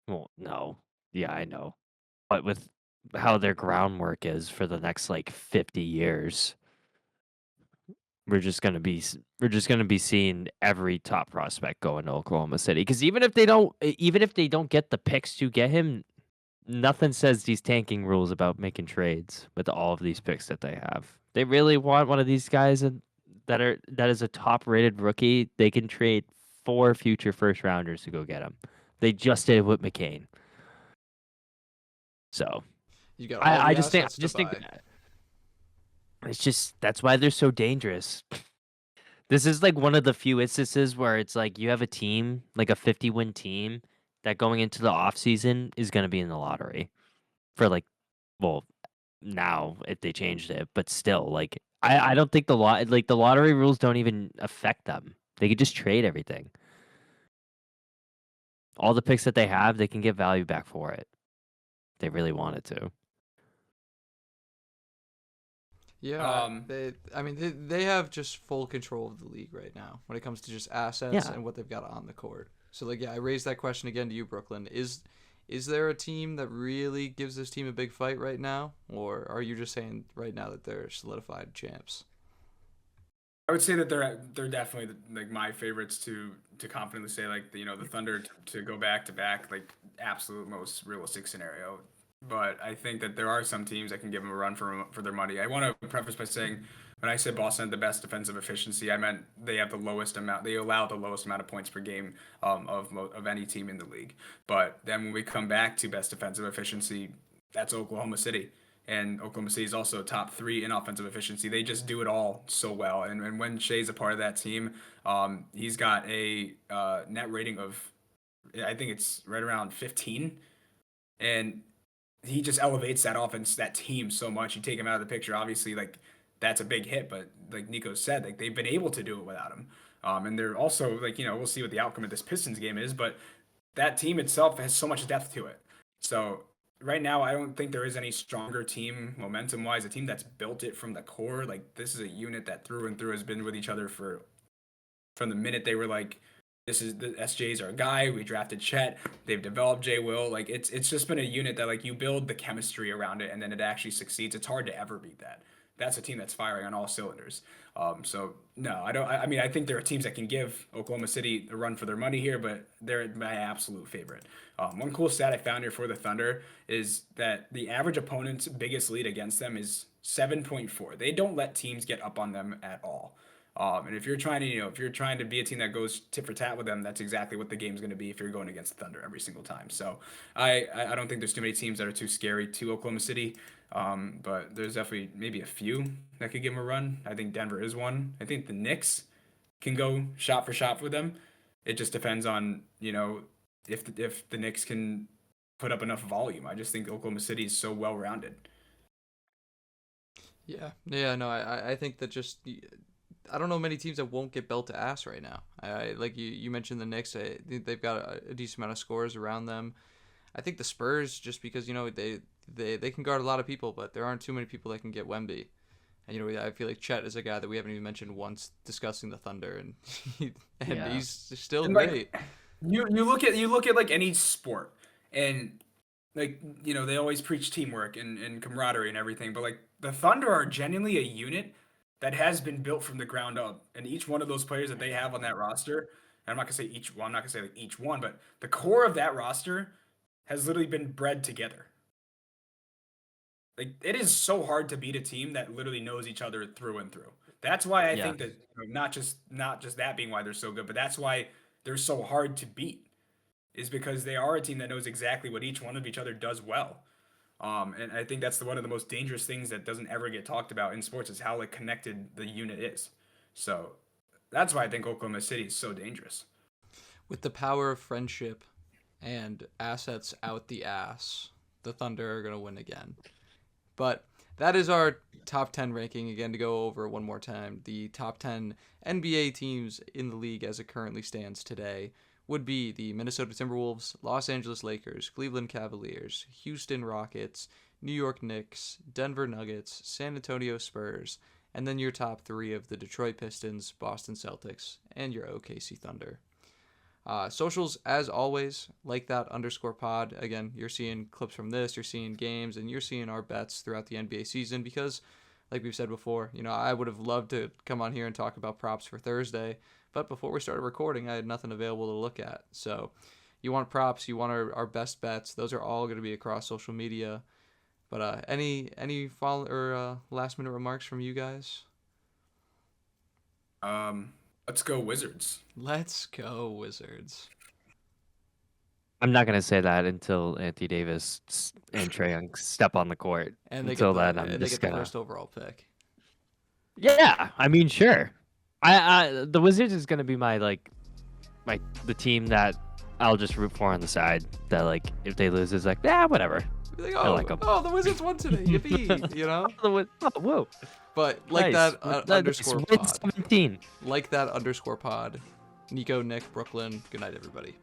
Well, no. Yeah, I know. But with how their groundwork is for the next like 50 years, we're just gonna be seeing every top prospect go into Oklahoma City. Because even if they don't get the picks to get him, nothing says these tanking rules about making trades with all of these picks that they have. They really want one of these guys that is a top rated rookie. They can trade 4 future first rounders to go get him. They just did it with McCain. So You got all the I assets to just think buy. it's just that's why they're so dangerous. This is like one of the few instances where it's like you have a team, like a 50-win team, that going into the offseason is going to be in the lottery for like, well, now if they changed it, but still, like I don't think the lottery rules don't even affect them. They could just trade everything. All the picks that they have, they can get value back for it. If they really wanted to. Yeah, Um, I mean, they have just full control of the league right now when it comes to just assets Yeah. and what they've got on the court. So, like, yeah, I raised that question again to you, Brooklyn. Is there a team that really gives this team a big fight right now, or are you just saying right now that they're solidified champs? I would say that they're definitely like my favorites to confidently say like the Thunder to go back to back like absolute most realistic scenario. But I think that there are some teams that can give them a run for their money. I want to preface by saying when I said Boston had the best defensive efficiency, I meant they have the lowest amount. They allow the lowest amount of points per game of any team in the league. But then when we come back to best defensive efficiency, that's Oklahoma City. And Oklahoma City is also top 3 in offensive efficiency. They just do it all so well. And when Shea's a part of that team, he's got a net rating of, I think it's right around 15. And he just elevates that offense, that team so much. You take him out of the picture, obviously, like that's a big hit. But like Nico said, like they've been able to do it without him. And they're also like, we'll see what the outcome of this Pistons game is, but that team itself has so much depth to it. So right now, I don't think there is any stronger team momentum wise. A team that's built it from the core. Like this is a unit that through and through has been with each other for from the minute they were like, this is the SJ's our guy. We drafted Chet. They've developed Jay Will. Like it's just been a unit that like you build the chemistry around it and then it actually succeeds. It's hard to ever beat that. That's a team that's firing on all cylinders. So no, I don't. I mean, I think there are teams that can give Oklahoma City a run for their money here, but they're my absolute favorite. One cool stat I found here for the Thunder is that the average opponent's biggest lead against them is 7.4. They don't let teams get up on them at all. And if you're trying to, if you're trying to be a team that goes tit for tat with them, that's exactly what the game's going to be if you're going against the Thunder every single time. So I don't think there's too many teams that are too scary to Oklahoma City. But there's definitely maybe a few that could give them a run. I think Denver is one. I think the Knicks can go shot for shot with them. It just depends on if the Knicks can put up enough volume. I just think Oklahoma City is so well rounded. Yeah, no, I think that just I don't know many teams that won't get belt to ass right now. Like you mentioned the Knicks, they've got a decent amount of scores around them. I think the Spurs, just because they can guard a lot of people, but there aren't too many people that can get Wemby. And I feel like Chet is a guy that we haven't even mentioned once discussing the Thunder, and Yeah. he's still And great. like you look at like any sport and like they always preach teamwork and camaraderie and everything, but like the Thunder are genuinely a unit that has been built from the ground up, and each one of those players that they have on that roster, and I'm not gonna say each one, I'm not gonna say like each one, but the core of that roster has literally been bred together. Like it is so hard to beat a team that literally knows each other through and through. That's why I Yeah. think that not just that being why they're so good, but that's why they're so hard to beat is because they are a team that knows exactly what each one of each other does well. And I think that's one of the most dangerous things that doesn't ever get talked about in sports is how like connected the unit is. So that's why I think Oklahoma City is so dangerous. With the power of friendship. and assets out the ass, the Thunder are going to win again. But that is our top 10 ranking. Again, to go over one more time, the top 10 NBA teams in the league as it currently stands today would be the Minnesota Timberwolves, Los Angeles Lakers, Cleveland Cavaliers, Houston Rockets, New York Knicks, Denver Nuggets, San Antonio Spurs, and then your top 3 of the Detroit Pistons, Boston Celtics, and your OKC Thunder. Socials, as always, like that underscore pod. Again, you're seeing clips from this, you're seeing games, and you're seeing our bets throughout the NBA season because, like we've said before, I would have loved to come on here and talk about props for Thursday, but before we started recording, I had nothing available to look at. So you want props, you want our best bets, those are all going to be across social media. But any follow or last minute remarks from you guys? Let's go Wizards. Let's go Wizards. I'm not gonna say that until Anthony Davis and Trae Young step on the court. And they Until get the, then, I'm they just get the gonna. first overall pick. Yeah, I mean, sure. The Wizards is gonna be the team that I'll just root for on the side. That if they lose, is like, yeah, whatever. Be like, I like 'em. the Wizards won today. Yippee, Oh, whoa. But like Nice. that Nice. underscore Win pod. 17. Like that underscore pod. Nico, Nick, Brooklyn. Good night, everybody.